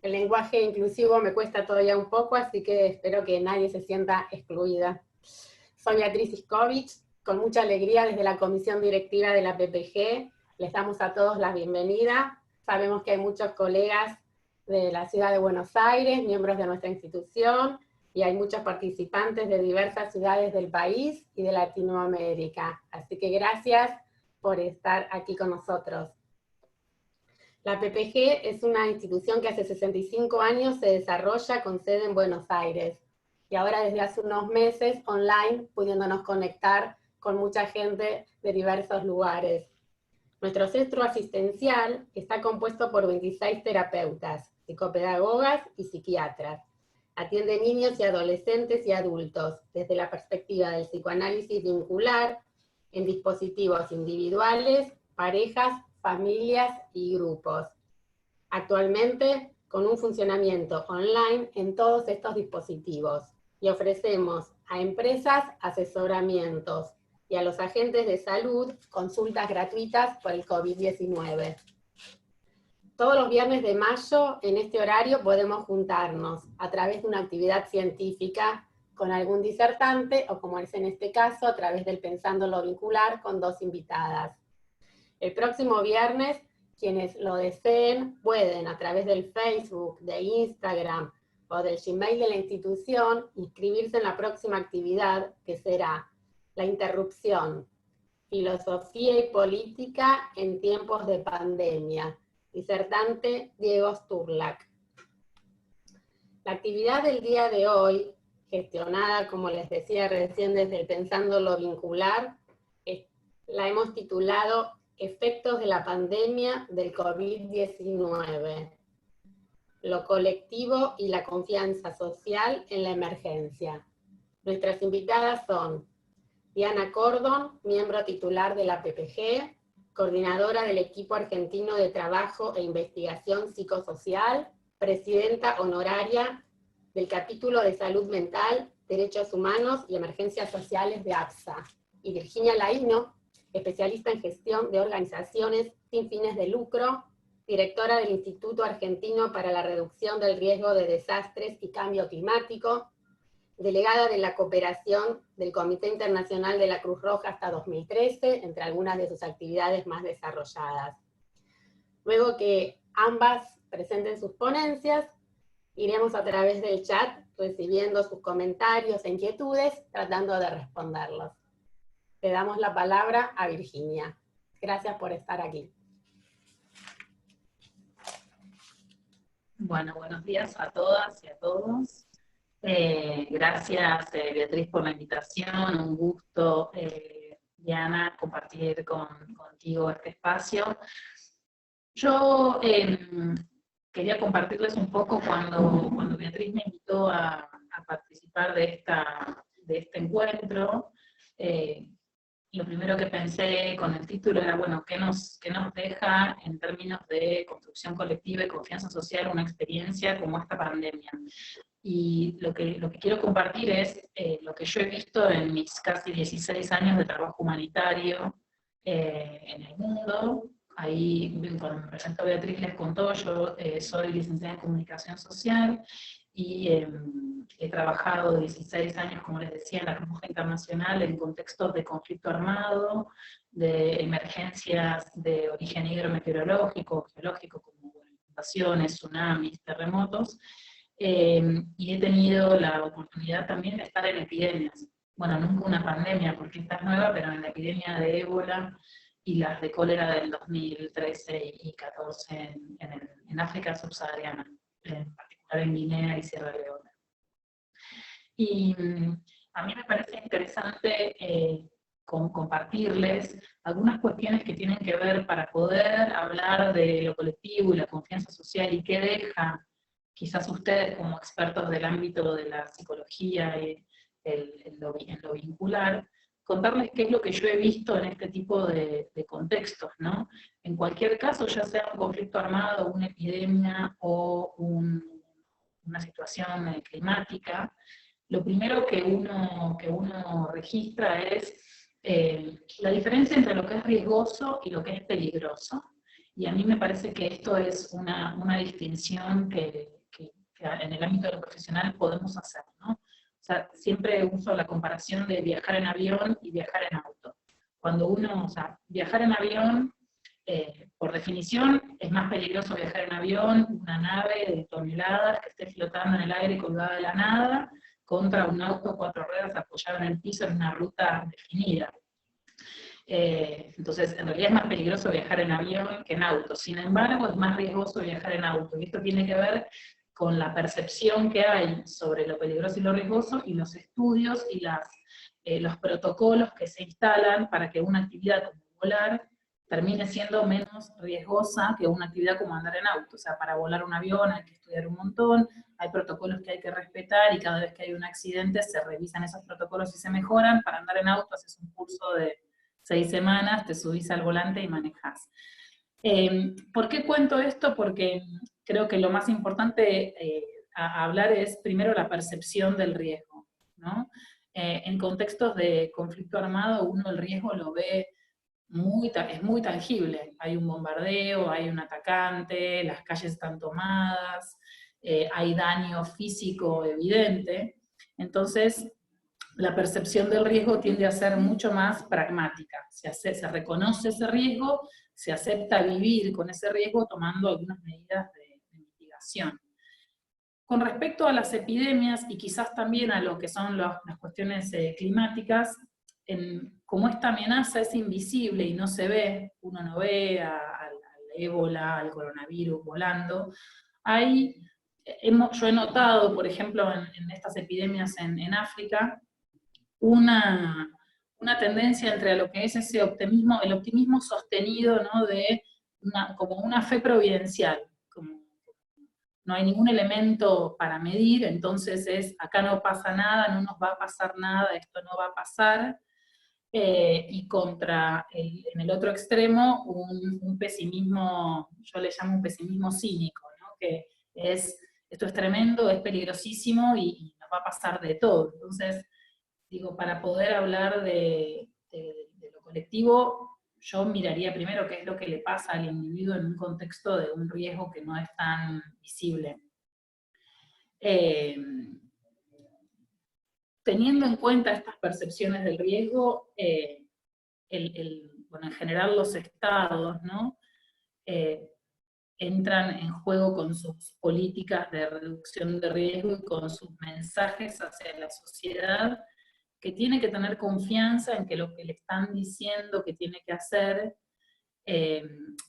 El lenguaje inclusivo me cuesta todavía un poco, así que espero que nadie se sienta excluida. Soy Beatriz Iskovich, con mucha alegría desde la comisión directiva de la PPG, les damos a todos la bienvenida. Sabemos que hay muchos colegas de la ciudad de Buenos Aires, miembros de nuestra institución, y hay muchos participantes de diversas ciudades del país y de Latinoamérica. Así que gracias por estar aquí con nosotros. La PPG es una institución que hace 65 años se desarrolla con sede en Buenos Aires, y ahora desde hace unos meses online, pudiéndonos conectar con mucha gente de diversos lugares. Nuestro centro asistencial está compuesto por 26 terapeutas, psicopedagogas y psiquiatras. Atiende niños y adolescentes y adultos desde la perspectiva del psicoanálisis vincular, en dispositivos individuales, parejas, familias y grupos. Actualmente, con un funcionamiento online en todos estos dispositivos, y ofrecemos a empresas asesoramientos y a los agentes de salud consultas gratuitas por el COVID-19. Todos los viernes de mayo, en este horario, podemos juntarnos a través de una actividad científica con algún disertante, o como es en este caso, a través del Pensando lo Vincular con 2 invitadas. El próximo viernes, quienes lo deseen, pueden a través del Facebook, de Instagram o del Gmail de la institución, inscribirse en la próxima actividad, que será la interrupción, filosofía y política en tiempos de pandemia. Disertante Diego Sturlak. La actividad del día de hoy, gestionada, como les decía recién, desde el Pensando lo Vincular, la hemos titulado Efectos de la pandemia del COVID-19, lo colectivo y la confianza social en la emergencia. Nuestras invitadas son Diana Cordon, miembro titular de la PPG, coordinadora del equipo argentino de trabajo e investigación psicosocial, presidenta honoraria del capítulo de salud mental, derechos humanos y emergencias sociales de APSA, y Virginia Laino, especialista en gestión de organizaciones sin fines de lucro, directora del Instituto Argentino para la Reducción del Riesgo de Desastres y Cambio Climático, delegada de la cooperación del Comité Internacional de la Cruz Roja hasta 2013, entre algunas de sus actividades más desarrolladas. Luego que ambas presenten sus ponencias, iremos a través del chat recibiendo sus comentarios e inquietudes, tratando de responderlos. Le damos la palabra a Virginia. Gracias por estar aquí. Bueno, buenos días a todas y a todos. Gracias, Beatriz, por la invitación. Un gusto, Diana, compartir contigo este espacio. Yo quería compartirles un poco cuando Beatriz me invitó a participar de este encuentro. Lo primero que pensé con el título era, bueno, ¿qué nos deja en términos de construcción colectiva y confianza social una experiencia como esta pandemia? Y lo que quiero compartir es lo que yo he visto en mis casi 16 años de trabajo humanitario en el mundo. Ahí, cuando me presentó Beatriz, les contó, yo soy licenciada en Comunicación Social y he trabajado 16 años, como les decía, en la Cruz Roja Internacional en contextos de conflicto armado, de emergencias de origen hidrometeorológico, geológico, como inundaciones, tsunamis, terremotos, y he tenido la oportunidad también de estar en epidemias. Bueno, nunca una pandemia, porque esta es nueva, pero en la epidemia de ébola y las de cólera del 2013 y 2014 en África subsahariana, en particular en Guinea y Sierra Leona. Y a mí me parece interesante compartirles algunas cuestiones que tienen que ver para poder hablar de lo colectivo y la confianza social y qué deja, quizás ustedes como expertos del ámbito de la psicología y en lo vincular, contarles qué es lo que yo he visto en este tipo de contextos, ¿no? En cualquier caso, ya sea un conflicto armado, una epidemia o una situación climática, lo primero que uno registra es la diferencia entre lo que es riesgoso y lo que es peligroso. Y a mí me parece que esto es una distinción que en el ámbito de lo profesional podemos hacer, ¿no? O sea, siempre uso la comparación de viajar en avión y viajar en auto. Cuando uno, o sea, viajar en avión, por definición, es más peligroso viajar en avión, una nave de toneladas que esté flotando en el aire colgada de la nada, contra un auto 4 ruedas apoyado en el piso en una ruta definida. Entonces, en realidad es más peligroso viajar en avión que en auto. Sin embargo, es más riesgoso viajar en auto. Y esto tiene que ver con la percepción que hay sobre lo peligroso y lo riesgoso, y los estudios y los protocolos que se instalan para que una actividad como volar termine siendo menos riesgosa que una actividad como andar en auto. O sea, para volar un avión hay que estudiar un montón, hay protocolos que hay que respetar, y cada vez que hay un accidente se revisan esos protocolos y se mejoran. Para andar en auto haces un curso de 6 semanas, te subís al volante y manejás. ¿Por qué cuento esto? Porque creo que lo más importante a hablar es primero la percepción del riesgo, ¿no? En contextos de conflicto armado uno el riesgo lo ve es muy tangible. Hay un bombardeo, hay un atacante, las calles están tomadas, hay daño físico evidente. Entonces, la percepción del riesgo tiende a ser mucho más pragmática. Se reconoce ese riesgo, se acepta vivir con ese riesgo tomando algunas medidas de mitigación. Con respecto a las epidemias, y quizás también a lo que son las cuestiones climáticas, como esta amenaza es invisible y no se ve, uno no ve al ébola, al coronavirus volando, yo he notado, por ejemplo, en estas epidemias en África, una tendencia entre lo que es ese optimismo, el optimismo sostenido, ¿no? De como una fe providencial, como no hay ningún elemento para medir, entonces acá no pasa nada, no nos va a pasar nada, esto no va a pasar, y en el otro extremo un pesimismo, yo le llamo un pesimismo cínico, ¿no? Que esto es tremendo, es peligrosísimo y nos va a pasar de todo. Entonces, digo, para poder hablar de lo colectivo, yo miraría primero qué es lo que le pasa al individuo en un contexto de un riesgo que no es tan visible. Teniendo en cuenta estas percepciones del riesgo, bueno, en general los estados, ¿no? Entran en juego con sus políticas de reducción de riesgo y con sus mensajes hacia la sociedad, que tiene que tener confianza en que lo que le están diciendo que tiene que hacer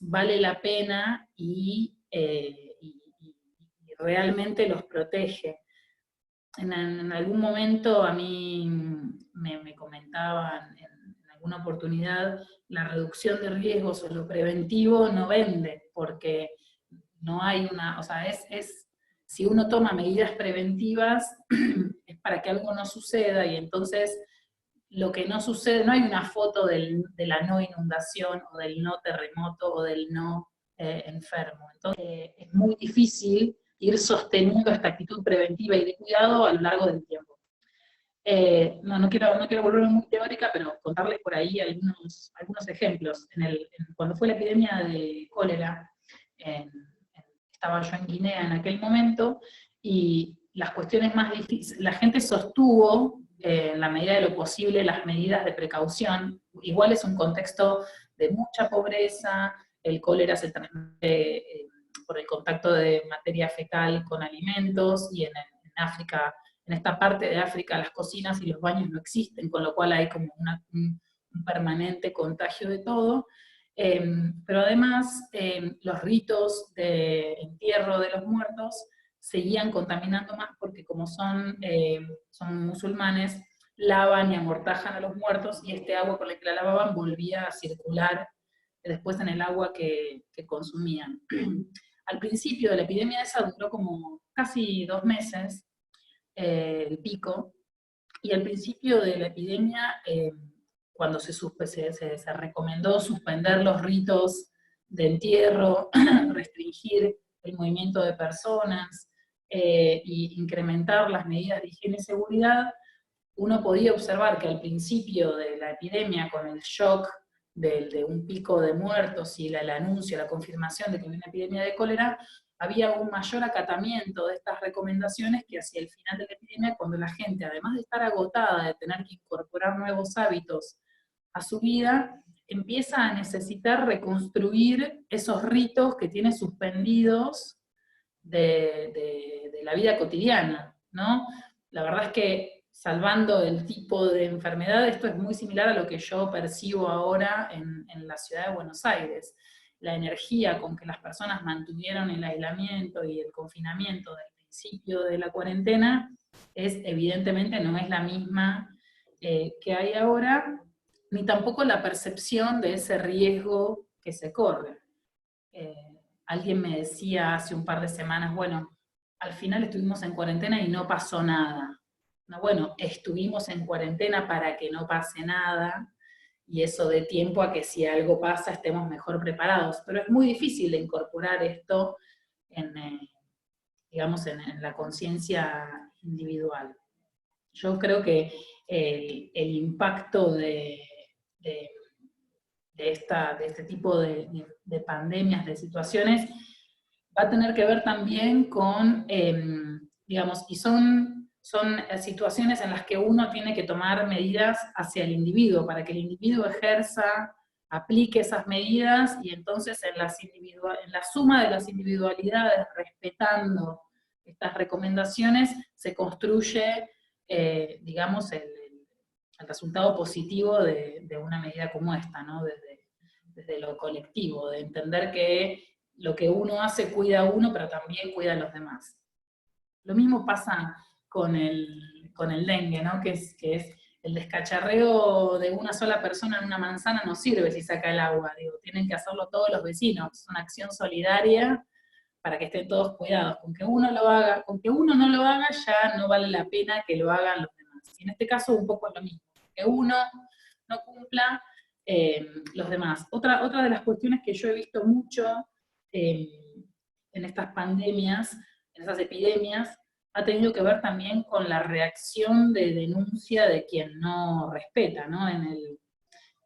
vale la pena y realmente los protege. En algún momento a mí me comentaban en alguna oportunidad, la reducción de riesgos o lo preventivo no vende, porque no hay o sea, si uno toma medidas preventivas es para que algo no suceda, y entonces lo que no sucede, no hay una foto de la no inundación, o del no terremoto, o del no enfermo. Entonces es muy difícil ir sosteniendo esta actitud preventiva y de cuidado a lo largo del tiempo. No quiero volverme muy teórica, pero contarles por ahí algunos ejemplos. Cuando fue la epidemia de cólera, estaba yo en Guinea en aquel momento, y las cuestiones más difíciles, la gente sostuvo, en la medida de lo posible, las medidas de precaución. Igual es un contexto de mucha pobreza, el cólera se transmite por el contacto de materia fecal con alimentos, y en África, en esta parte de África, las cocinas y los baños no existen, con lo cual hay como un permanente contagio de todo. Pero además, los ritos de entierro de los muertos seguían contaminando más, porque como son musulmanes, lavan y amortajan a los muertos, y este agua con la que la lavaban volvía a circular después en el agua que consumían. Al principio de la epidemia esa duró como casi 2 meses, el pico, y al principio de la epidemia, cuando se recomendó suspender los ritos de entierro, restringir el movimiento de personas, y incrementar las medidas de higiene y seguridad, uno podía observar que al principio de la epidemia, con el shock de un pico de muertos y el anuncio, la confirmación de que había una epidemia de cólera, había un mayor acatamiento de estas recomendaciones que hacia el final de la epidemia, cuando la gente, además de estar agotada, de tener que incorporar nuevos hábitos a su vida, empieza a necesitar reconstruir esos ritos que tiene suspendidos de la vida cotidiana, ¿no? La verdad es que, salvando el tipo de enfermedad, esto es muy similar a lo que yo percibo ahora en la ciudad de Buenos Aires. La energía con que las personas mantuvieron el aislamiento y el confinamiento del principio de la cuarentena, evidentemente no es la misma que hay ahora, ni tampoco la percepción de ese riesgo que se corre. Alguien me decía hace un par de semanas, bueno, al final estuvimos en cuarentena y no pasó nada. No, bueno, estuvimos en cuarentena para que no pase nada, y eso dé tiempo a que si algo pasa estemos mejor preparados. Pero es muy difícil de incorporar esto en, digamos, en la conciencia individual. Yo creo que el impacto de este tipo de pandemias, de situaciones, va a tener que ver también con, digamos, y son situaciones en las que uno tiene que tomar medidas hacia el individuo, para que el individuo ejerza, aplique esas medidas, y entonces en la suma de las individualidades, respetando estas recomendaciones, se construye, digamos, el resultado positivo de una medida como esta, ¿no? Desde lo colectivo, de entender que lo que uno hace cuida a uno, pero también cuida a los demás. Lo mismo pasa con el dengue, ¿no? Que es el descacharreo de una sola persona en una manzana no sirve si saca el agua, digo, tienen que hacerlo todos los vecinos, es una acción solidaria para que estén todos cuidados. Con que uno lo haga, con que uno no lo haga, ya no vale la pena que lo hagan los demás. Y en este caso un poco es lo mismo, que uno no cumpla, los demás. Otra de las cuestiones que yo he visto mucho en estas pandemias, en esas epidemias, ha tenido que ver también con la reacción de denuncia de quien no respeta, ¿no?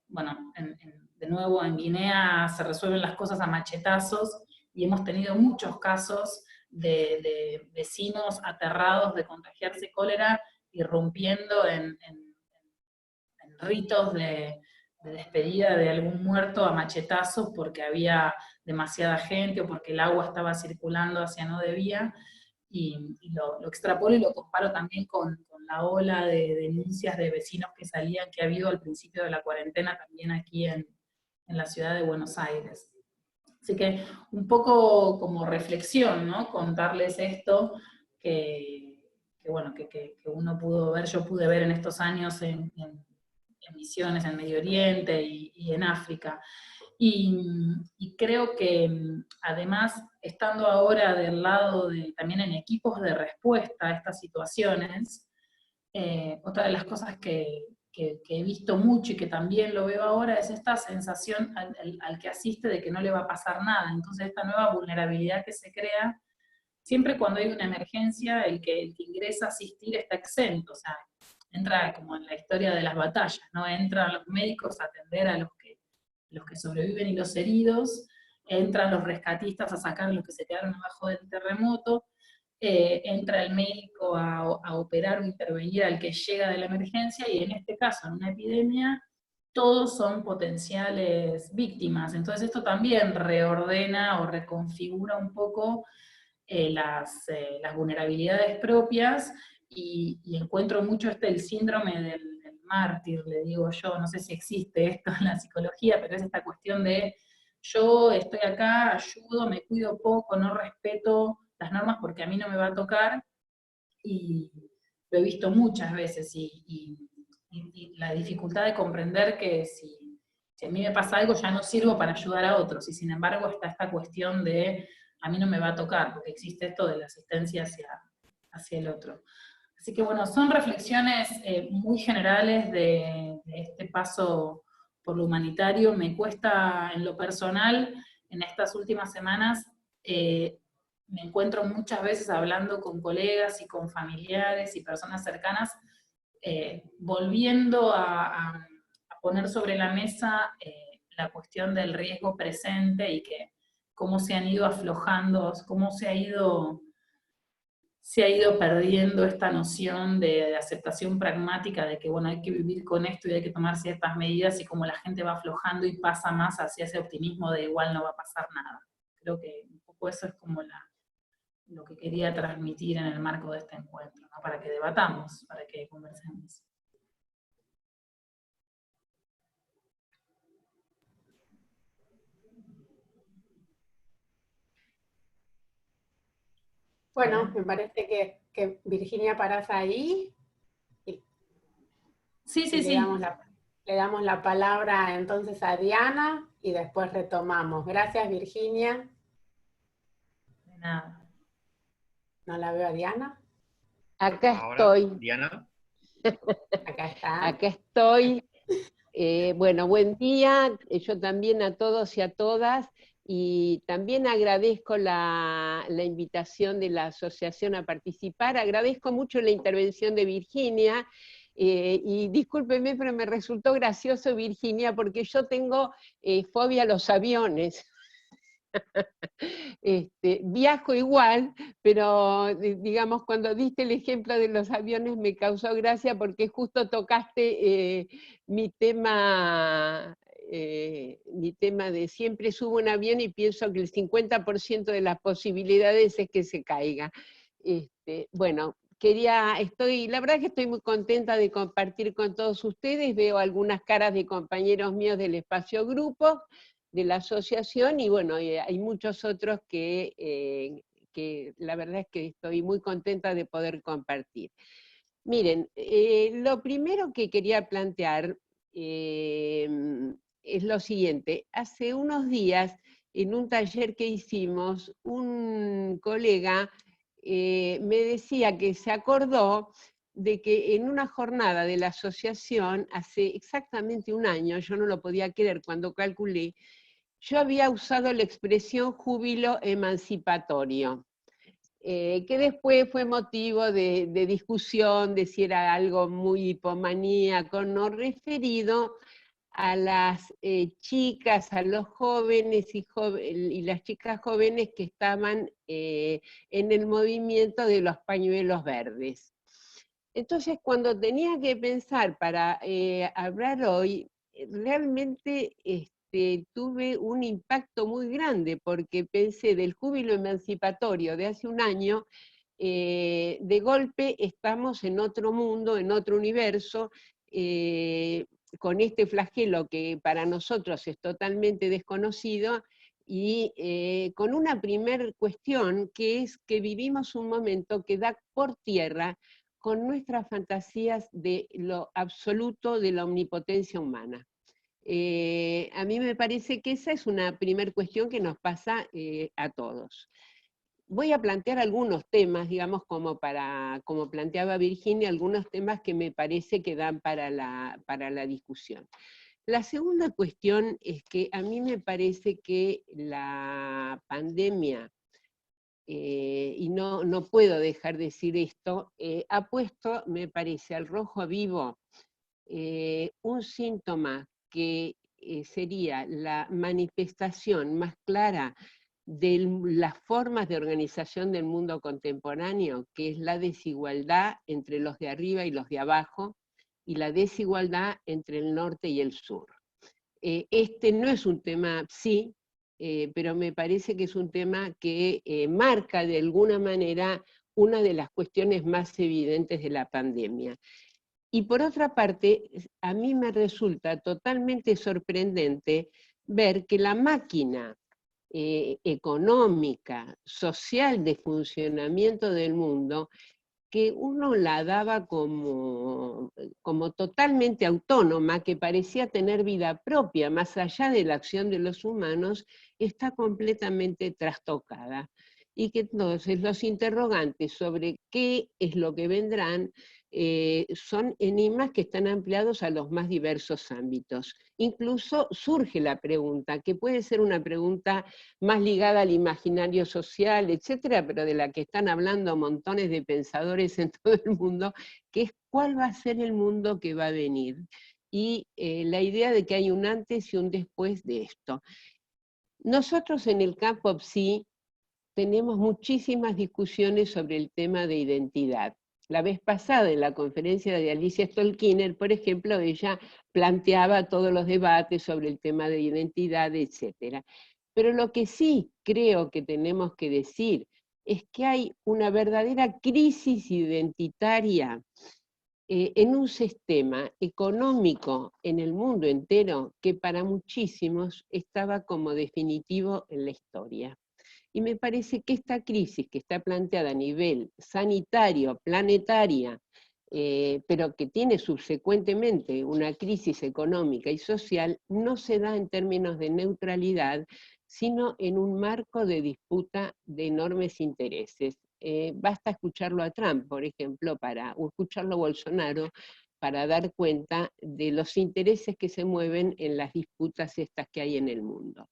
De nuevo, en Guinea se resuelven las cosas a machetazos, y hemos tenido muchos casos de vecinos aterrados de contagiarse cólera, irrumpiendo en ritos de despedida de algún muerto a machetazos porque había demasiada gente o porque el agua estaba circulando hacia no debía, y lo extrapolo y lo comparo también con la ola de denuncias de vecinos que salían, que ha habido al principio de la cuarentena también aquí en la ciudad de Buenos Aires. Así que un poco como reflexión, ¿no? Contarles esto que uno pudo ver, yo pude ver en estos años en misiones en Medio Oriente y en África. Y creo que además, estando ahora del lado también en equipos de respuesta a estas situaciones, otra de las cosas que he visto mucho y que también lo veo ahora es esta sensación al que asiste de que no le va a pasar nada. Entonces esta nueva vulnerabilidad que se crea, siempre cuando hay una emergencia, el que ingresa a asistir está exento, o sea, entra como en la historia de las batallas, ¿no? Entran los médicos a atender a los que sobreviven y los heridos, entran los rescatistas a sacar a los que se quedaron abajo del terremoto, entra el médico a operar o intervenir al que llega de la emergencia, y en este caso, en una epidemia, todos son potenciales víctimas. Entonces esto también reordena o reconfigura un poco las vulnerabilidades propias, y encuentro mucho el síndrome del mártir, le digo yo, no sé si existe esto en la psicología, pero es esta cuestión de yo estoy acá, ayudo, me cuido poco, no respeto las normas porque a mí no me va a tocar, y lo he visto muchas veces, y la dificultad de comprender que si a mí me pasa algo ya no sirvo para ayudar a otros, y sin embargo está esta cuestión de a mí no me va a tocar, porque existe esto de la asistencia hacia el otro. Así que bueno, son reflexiones muy generales de este paso por lo humanitario. Me cuesta en lo personal, en estas últimas semanas, me encuentro muchas veces hablando con colegas y con familiares y personas cercanas, volviendo a poner sobre la mesa la cuestión del riesgo presente y que cómo se han ido aflojando, cómo se ha ido perdiendo esta noción de aceptación pragmática de que, bueno, hay que vivir con esto y hay que tomar ciertas medidas, y como la gente va aflojando y pasa más hacia ese optimismo de igual no va a pasar nada. Creo que un poco eso es como lo que quería transmitir en el marco de este encuentro, ¿no? Para que debatamos, para que conversemos. Bueno, me parece que Virginia parás ahí. Sí, sí, sí. Le damos la palabra entonces a Diana y después retomamos. Gracias, Virginia. De nada. ¿No la veo a Diana? Acá Ahora, estoy. Diana. Acá está. Acá estoy. Bueno, buen día. Yo también a todos y a todas. Y también agradezco la invitación de la asociación a participar. Agradezco mucho la intervención de Virginia. Y discúlpeme, pero me resultó gracioso, Virginia, porque yo tengo fobia a los aviones. Viajo igual, pero digamos, cuando diste el ejemplo de los aviones me causó gracia porque justo tocaste mi tema de siempre subo un avión y pienso que el 50% de las posibilidades es que se caiga. Bueno, la verdad que estoy muy contenta de compartir con todos ustedes, veo algunas caras de compañeros míos del espacio grupo, de la asociación, y bueno, hay muchos otros que la verdad es que estoy muy contenta de poder compartir. Miren, lo primero que quería plantear es lo siguiente. Hace unos días, en un taller que hicimos, un colega me decía que se acordó de que en una jornada de la asociación, hace exactamente un año, yo no lo podía creer cuando calculé, yo había usado la expresión júbilo emancipatorio, que después fue motivo de discusión de si era algo muy hipomaníaco, no referido a las chicas, a los jóvenes y las chicas jóvenes que estaban en el movimiento de los pañuelos verdes. Entonces, cuando tenía que pensar para hablar hoy, realmente tuve un impacto muy grande, porque pensé del júbilo emancipatorio de hace un año, de golpe estamos en otro mundo, en otro universo, con este flagelo que para nosotros es totalmente desconocido, y con una primer cuestión, que es que vivimos un momento que da por tierra con nuestras fantasías de lo absoluto de la omnipotencia humana. A mí me parece que esa es una primer cuestión que nos pasa a todos. Voy a plantear algunos temas, digamos, como planteaba Virginia, algunos temas que me parece que dan para la discusión. La segunda cuestión es que a mí me parece que la pandemia, y no puedo dejar de decir esto, ha puesto, me parece, al rojo vivo un síntoma que sería la manifestación más clara de las formas de organización del mundo contemporáneo, que es la desigualdad entre los de arriba y los de abajo, y la desigualdad entre el norte y el sur. Este no es un tema, sí, pero me parece que es un tema que marca de alguna manera una de las cuestiones más evidentes de la pandemia. Y por otra parte, a mí me resulta totalmente sorprendente ver que la máquina económica, social de funcionamiento del mundo, que uno la daba como totalmente autónoma, que parecía tener vida propia, más allá de la acción de los humanos, está completamente trastocada. Y que entonces los interrogantes sobre qué es lo que vendrán son enigmas que están ampliados a los más diversos ámbitos. Incluso surge la pregunta, que puede ser una pregunta más ligada al imaginario social, etcétera, pero de la que están hablando montones de pensadores en todo el mundo, que es ¿cuál va a ser el mundo que va a venir? y la idea de que hay un antes y un después de esto. Nosotros en el campo PSI tenemos muchísimas discusiones sobre el tema de identidad. La vez pasada, en la conferencia de Alicia Stolkiner, por ejemplo, ella planteaba todos los debates sobre el tema de identidad, etc. Pero lo que sí creo que tenemos que decir es que hay una verdadera crisis identitaria en un sistema económico en el mundo entero que para muchísimos estaba como definitivo en la historia. Y me parece que esta crisis que está planteada a nivel sanitario, planetaria, pero que tiene subsecuentemente una crisis económica y social, no se da en términos de neutralidad, sino en un marco de disputa de enormes intereses. Basta escucharlo a Trump, por ejemplo, o escucharlo a Bolsonaro, para dar cuenta de los intereses que se mueven en las disputas estas que hay en el mundo.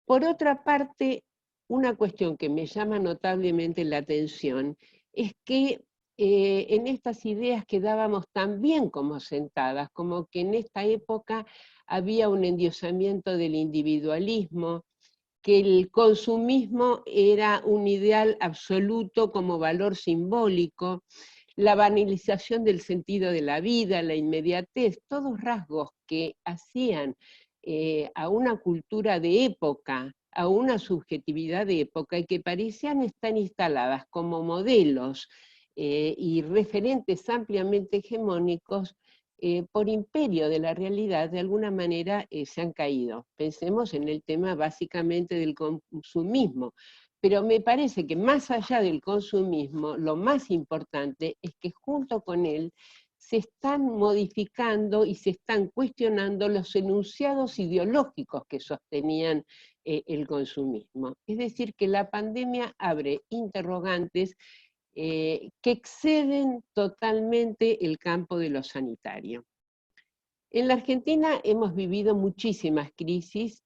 Por otra parte, una cuestión que me llama notablemente la atención es que en estas ideas quedábamos tan bien como sentadas, como que en esta época había un endiosamiento del individualismo, que el consumismo era un ideal absoluto como valor simbólico, la banalización del sentido de la vida, la inmediatez, todos rasgos que hacían a una cultura de época, a una subjetividad de época, y que parecían estar instaladas como modelos y referentes ampliamente hegemónicos, por imperio de la realidad, de alguna manera se han caído. Pensemos en el tema básicamente del consumismo. Pero me parece que más allá del consumismo, lo más importante es que junto con él se están modificando y se están cuestionando los enunciados ideológicos que sostenían el consumismo. Es decir, que la pandemia abre interrogantes que exceden totalmente el campo de lo sanitario. En la Argentina hemos vivido muchísimas crisis.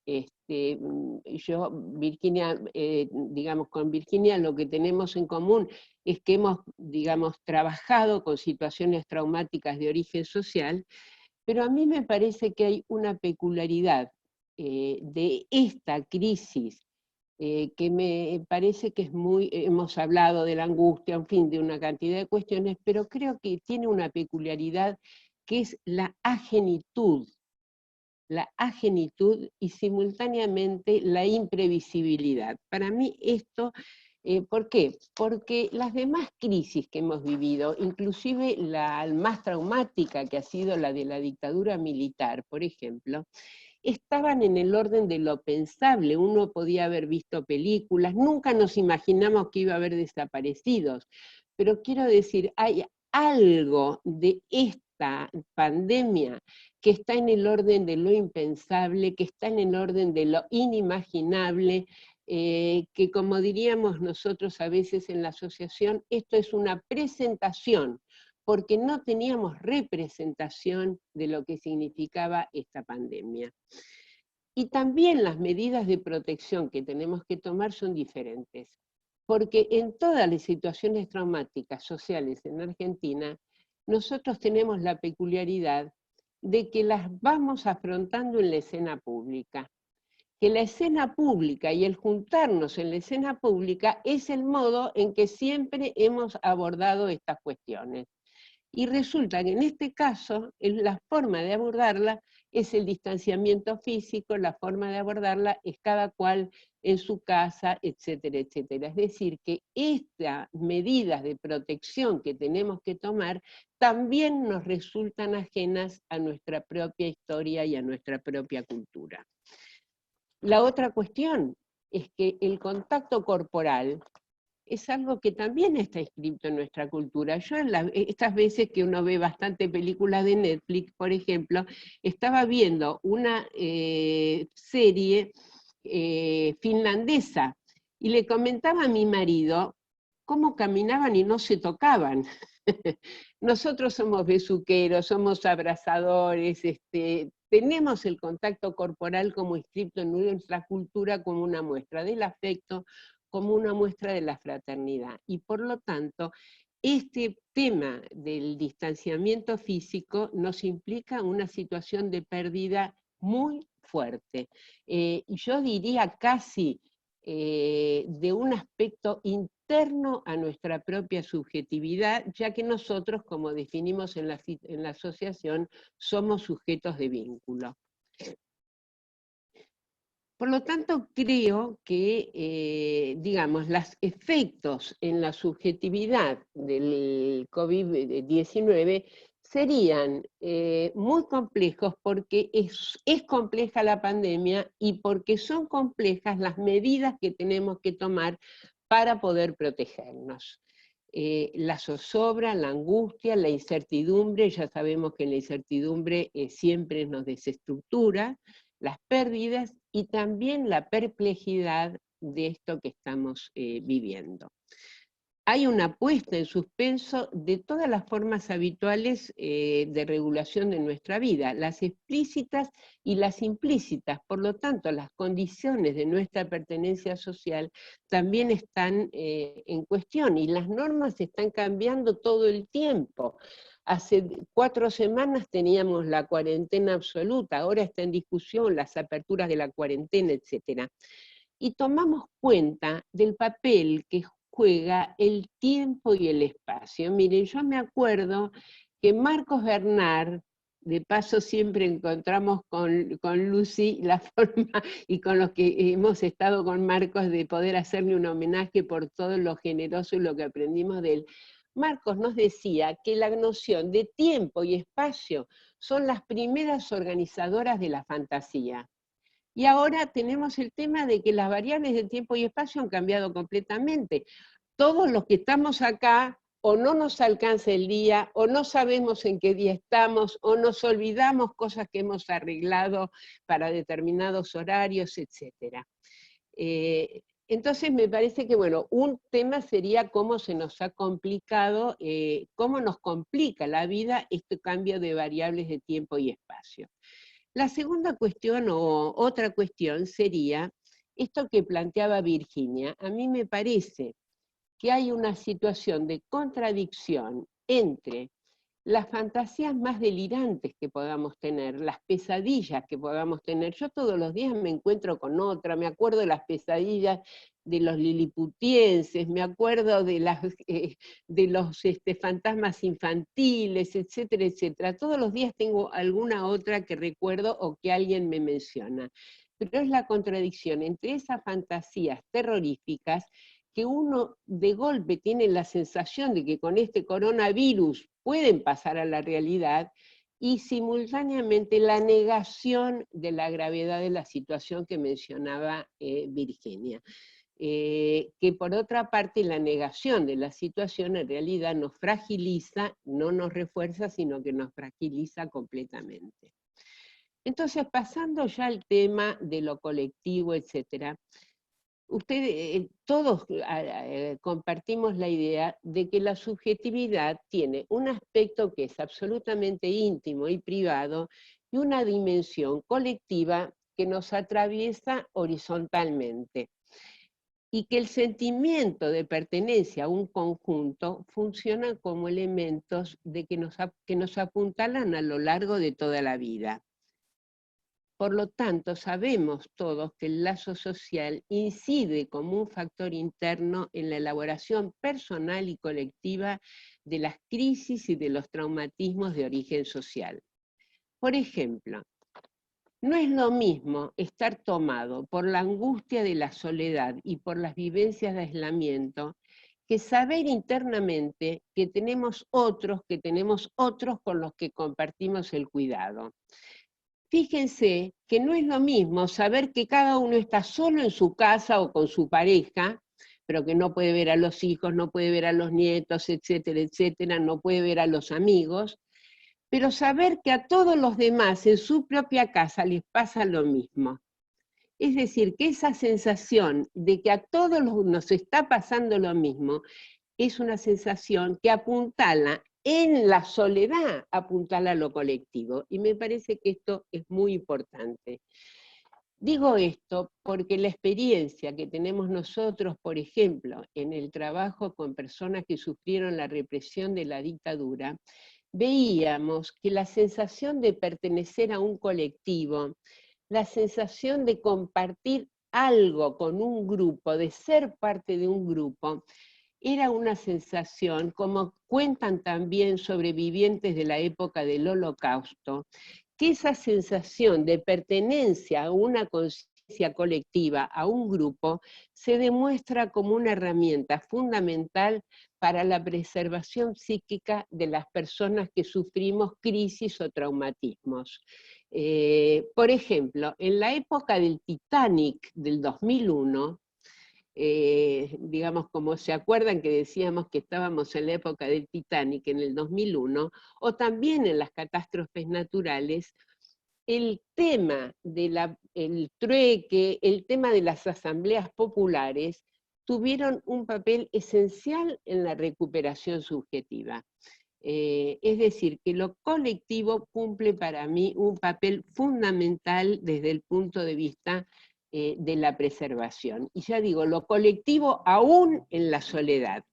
Yo, Virginia, digamos, con Virginia lo que tenemos en común es que hemos, digamos, trabajado con situaciones traumáticas de origen social, pero a mí me parece que hay una peculiaridad de esta crisis que me parece que es hemos hablado de la angustia, en fin, de una cantidad de cuestiones, pero creo que tiene una peculiaridad que es la agenitud y simultáneamente la imprevisibilidad. Para mí esto, ¿por qué? Porque las demás crisis que hemos vivido, inclusive la más traumática que ha sido la de la dictadura militar, por ejemplo, estaban en el orden de lo pensable. Uno podía haber visto películas, nunca nos imaginamos que iba a haber desaparecidos, pero quiero decir, hay algo de esta pandemia que está en el orden de lo impensable, que está en el orden de lo inimaginable, que como diríamos nosotros a veces en la asociación, esto es una presentación, porque no teníamos representación de lo que significaba esta pandemia. Y también las medidas de protección que tenemos que tomar son diferentes, porque en todas las situaciones traumáticas sociales en Argentina, nosotros tenemos la peculiaridad de que las vamos afrontando en la escena pública, que la escena pública y el juntarnos en la escena pública es el modo en que siempre hemos abordado estas cuestiones. Y resulta que en este caso, la forma de abordarla es el distanciamiento físico, la forma de abordarla es cada cual en su casa, etcétera, etcétera. Es decir, que estas medidas de protección que tenemos que tomar también nos resultan ajenas a nuestra propia historia y a nuestra propia cultura. La otra cuestión es que el contacto corporal es algo que también está inscrito en nuestra cultura. Yo estas veces que uno ve bastante películas de Netflix, por ejemplo, estaba viendo una serie finlandesa y le comentaba a mi marido cómo caminaban y no se tocaban. Nosotros somos besuqueros, somos abrazadores, tenemos el contacto corporal como inscrito en nuestra cultura como una muestra del afecto, como una muestra de la fraternidad. Y por lo tanto, este tema del distanciamiento físico nos implica una situación de pérdida muy fuerte. Y yo diría casi de un aspecto interno a nuestra propia subjetividad, ya que nosotros, como definimos en la asociación, somos sujetos de vínculo. Por lo tanto, creo que, digamos, los efectos en la subjetividad del COVID-19 serían muy complejos porque es compleja la pandemia y porque son complejas las medidas que tenemos que tomar para poder protegernos. La zozobra, la angustia, la incertidumbre, ya sabemos que la incertidumbre siempre nos desestructura, las pérdidas y también la perplejidad de esto que estamos viviendo. Hay una puesta en suspenso de todas las formas habituales de regulación de nuestra vida, las explícitas y las implícitas. Por lo tanto, las condiciones de nuestra pertenencia social también están en cuestión y las normas están cambiando todo el tiempo. Hace 4 semanas teníamos la cuarentena absoluta, ahora está en discusión las aperturas de la cuarentena, etc. Y tomamos cuenta del papel que juega el tiempo y el espacio. Miren, yo me acuerdo que Marcos Bernard, de paso siempre encontramos con Lucy la forma, y con los que hemos estado con Marcos, de poder hacerle un homenaje por todo lo generoso y lo que aprendimos de él. Marcos nos decía que la noción de tiempo y espacio son las primeras organizadoras de la fantasía. Y ahora tenemos el tema de que las variables de tiempo y espacio han cambiado completamente. Todos los que estamos acá, o no nos alcanza el día, o no sabemos en qué día estamos, o nos olvidamos cosas que hemos arreglado para determinados horarios, etc. Entonces me parece que, bueno, un tema sería cómo se nos ha complicado, cómo nos complica la vida este cambio de variables de tiempo y espacio. La segunda cuestión, o otra cuestión, sería esto que planteaba Virginia. A mí me parece que hay una situación de contradicción entre las fantasías más delirantes que podamos tener, las pesadillas que podamos tener. Yo todos los días me encuentro con otra, me acuerdo de las pesadillas de los liliputienses, me acuerdo de los fantasmas infantiles, etcétera, etcétera. Todos los días tengo alguna otra que recuerdo o que alguien me menciona. Pero es la contradicción entre esas fantasías terroríficas que uno de golpe tiene la sensación de que con este coronavirus pueden pasar a la realidad, y simultáneamente la negación de la gravedad de la situación que mencionaba Virginia. Que por otra parte la negación de la situación en realidad nos fragiliza, no nos refuerza, sino que nos fragiliza completamente. Entonces, pasando ya al tema de lo colectivo, etcétera, todos compartimos la idea de que la subjetividad tiene un aspecto que es absolutamente íntimo y privado y una dimensión colectiva que nos atraviesa horizontalmente, y que el sentimiento de pertenencia a un conjunto funciona como elementos que nos apuntalan a lo largo de toda la vida. Por lo tanto, sabemos todos que el lazo social incide como un factor interno en la elaboración personal y colectiva de las crisis y de los traumatismos de origen social. Por ejemplo, no es lo mismo estar tomado por la angustia de la soledad y por las vivencias de aislamiento que saber internamente que tenemos otros con los que compartimos el cuidado. Fíjense que no es lo mismo saber que cada uno está solo en su casa o con su pareja, pero que no puede ver a los hijos, no puede ver a los nietos, etcétera, etcétera, no puede ver a los amigos, pero saber que a todos los demás en su propia casa les pasa lo mismo. Es decir, que esa sensación de que a todos nos está pasando lo mismo es una sensación que apuntala en la soledad, apuntala a lo colectivo. Y me parece que esto es muy importante. Digo esto porque la experiencia que tenemos nosotros, por ejemplo, en el trabajo con personas que sufrieron la represión de la dictadura, veíamos que la sensación de pertenecer a un colectivo, la sensación de compartir algo con un grupo, de ser parte de un grupo, era una sensación, como cuentan también sobrevivientes de la época del Holocausto, que esa sensación de pertenencia a una conciencia colectiva, a un grupo, se demuestra como una herramienta fundamental para la preservación psíquica de las personas que sufrimos crisis o traumatismos. Por ejemplo, en la época del Titanic del 2001, digamos, como se acuerdan que decíamos que estábamos en la época del Titanic en el 2001, o también en las catástrofes naturales, el tema el trueque, el tema de las asambleas populares, tuvieron un papel esencial en la recuperación subjetiva. Es decir, que lo colectivo cumple para mí un papel fundamental desde el punto de vista de la preservación. Y ya digo, lo colectivo aún en la soledad.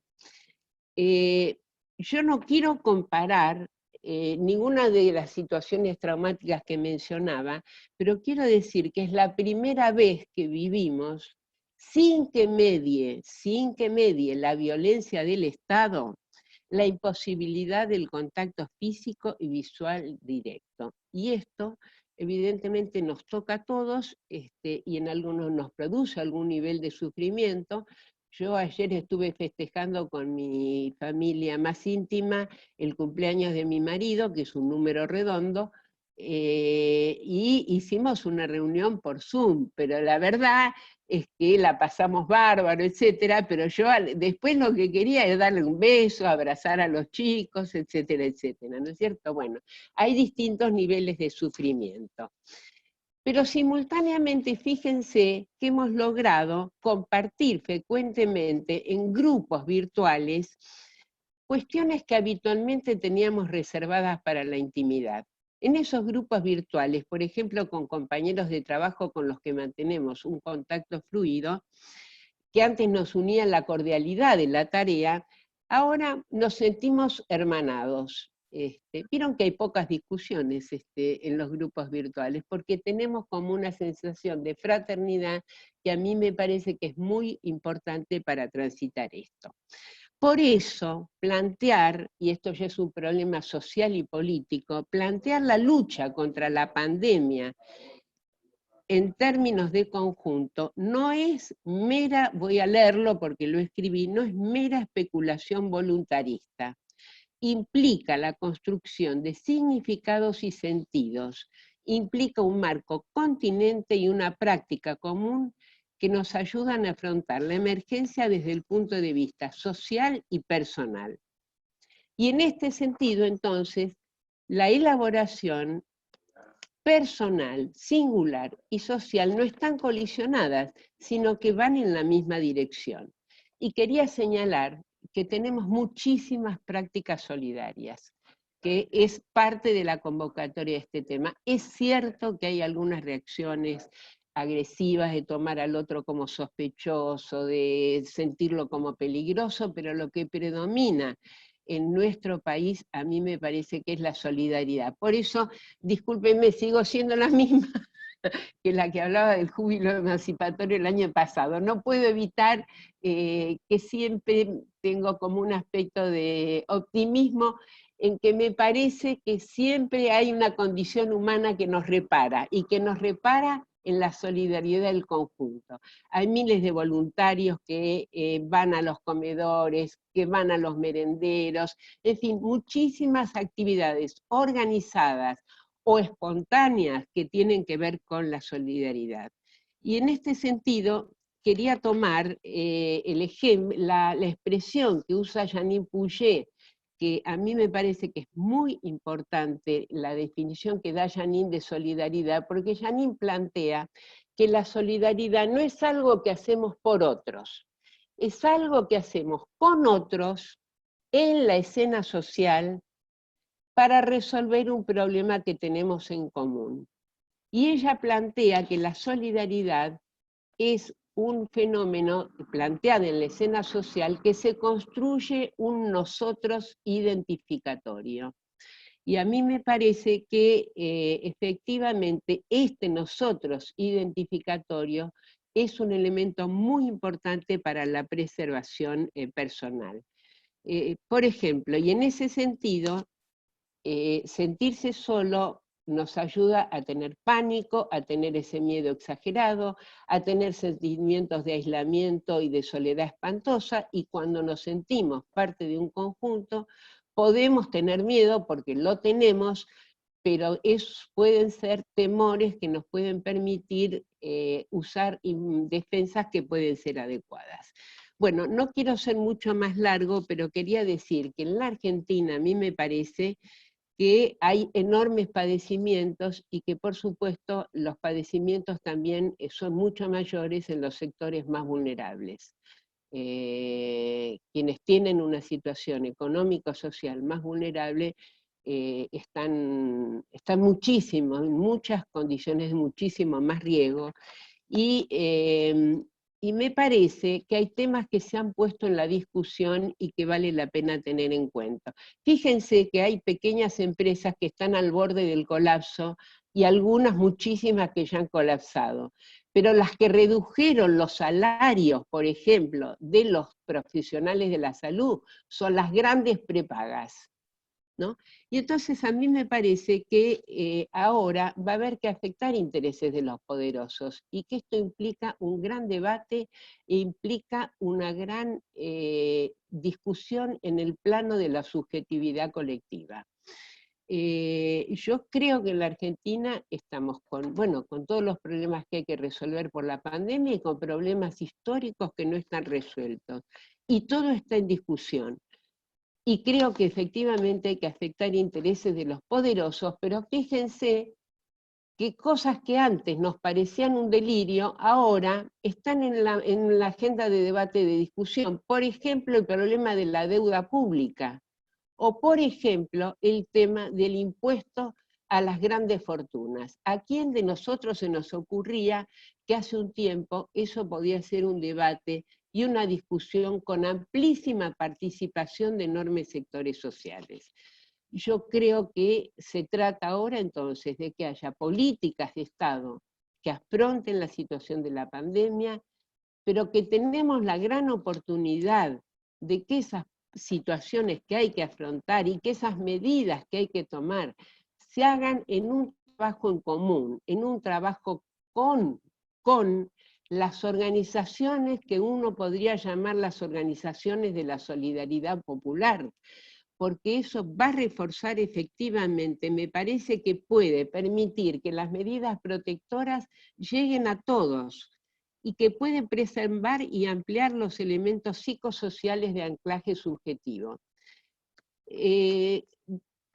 Yo no quiero comparar ninguna de las situaciones traumáticas que mencionaba, pero quiero decir que es la primera vez que vivimos sin que medie la violencia del Estado, la imposibilidad del contacto físico y visual directo. Y esto evidentemente nos toca a todos, y en algunos nos produce algún nivel de sufrimiento. Yo ayer estuve festejando con mi familia más íntima el cumpleaños de mi marido, que es un número redondo, y hicimos una reunión por Zoom, pero la verdad es que la pasamos bárbaro, etcétera, pero yo después lo que quería era darle un beso, abrazar a los chicos, etcétera, etcétera, ¿no es cierto? Bueno, hay distintos niveles de sufrimiento. Pero simultáneamente, fíjense que hemos logrado compartir frecuentemente en grupos virtuales cuestiones que habitualmente teníamos reservadas para la intimidad. En esos grupos virtuales, por ejemplo, con compañeros de trabajo con los que mantenemos un contacto fluido, que antes nos unía la cordialidad de la tarea, ahora nos sentimos hermanados. Vieron que hay pocas discusiones en los grupos virtuales, porque tenemos como una sensación de fraternidad que a mí me parece que es muy importante para transitar esto. Por eso, plantear, y esto ya es un problema social y político, plantear la lucha contra la pandemia en términos de conjunto no es mera, voy a leerlo porque lo escribí, no es mera especulación voluntarista. Implica la construcción de significados y sentidos, implica un marco continente y una práctica común que nos ayudan a afrontar la emergencia desde el punto de vista social y personal. Y en este sentido, entonces, la elaboración personal, singular y social no están colisionadas, sino que van en la misma dirección. Y quería señalar que tenemos muchísimas prácticas solidarias, que es parte de la convocatoria de este tema. Es cierto que hay algunas reacciones agresivas de tomar al otro como sospechoso, de sentirlo como peligroso, pero lo que predomina en nuestro país a mí me parece que es la solidaridad. Por eso, discúlpenme, sigo siendo la misma que la que hablaba del júbilo emancipatorio el año pasado. No puedo evitar que siempre tengo como un aspecto de optimismo en que me parece que siempre hay una condición humana que nos repara, y que nos repara en la solidaridad del conjunto. Hay miles de voluntarios que van a los comedores, que van a los merenderos, en fin, muchísimas actividades organizadas o espontáneas que tienen que ver con la solidaridad. Y en este sentido, quería tomar la expresión que usa Jeanine Pouget, que a mí me parece que es muy importante la definición que da Jeanine de solidaridad, porque Jeanine plantea que la solidaridad no es algo que hacemos por otros, es algo que hacemos con otros en la escena social para resolver un problema que tenemos en común. y ella plantea que la solidaridad es un fenómeno planteado en la escena social que se construye un nosotros identificatorio. Y a mí me parece que efectivamente este nosotros identificatorio es un elemento muy importante para la preservación personal. Por ejemplo, y en ese sentido, sentirse solo nos ayuda a tener pánico, a tener ese miedo exagerado, a tener sentimientos de aislamiento y de soledad espantosa, y cuando nos sentimos parte de un conjunto, podemos tener miedo porque lo tenemos, pero pueden ser temores que nos pueden permitir usar defensas que pueden ser adecuadas. Bueno, no quiero ser mucho más largo, pero quería decir que en la Argentina a mí me parece que hay enormes padecimientos y que por supuesto los padecimientos también son mucho mayores en los sectores más vulnerables. Quienes tienen una situación económico-social más vulnerable están muchísimo, en muchas condiciones de muchísimo más riesgo, y me parece que hay temas que se han puesto en la discusión y que vale la pena tener en cuenta. Fíjense que hay pequeñas empresas que están al borde del colapso y algunas muchísimas que ya han colapsado. Pero las que redujeron los salarios, por ejemplo, de los profesionales de la salud, son las grandes prepagas, ¿no? Y entonces a mí me parece que ahora va a haber que afectar intereses de los poderosos, y que esto implica un gran debate e implica una gran discusión en el plano de la subjetividad colectiva. Yo creo que en la Argentina estamos con todos los problemas que hay que resolver por la pandemia y con problemas históricos que no están resueltos. Y todo está en discusión. Y creo que efectivamente hay que afectar intereses de los poderosos, pero fíjense que cosas que antes nos parecían un delirio, ahora están en la agenda de debate, de discusión. Por ejemplo, el problema de la deuda pública. O, por ejemplo, el tema del impuesto a las grandes fortunas. ¿A quién de nosotros se nos ocurría que hace un tiempo eso podía ser un debate y una discusión con amplísima participación de enormes sectores sociales? Yo creo que se trata ahora entonces de que haya políticas de Estado que afronten la situación de la pandemia, pero que tenemos la gran oportunidad de que esas situaciones que hay que afrontar y que esas medidas que hay que tomar se hagan en un trabajo en común, en un trabajo con las organizaciones que uno podría llamar las organizaciones de la solidaridad popular, porque eso va a reforzar efectivamente, me parece que puede permitir que las medidas protectoras lleguen a todos, y que pueden preservar y ampliar los elementos psicosociales de anclaje subjetivo.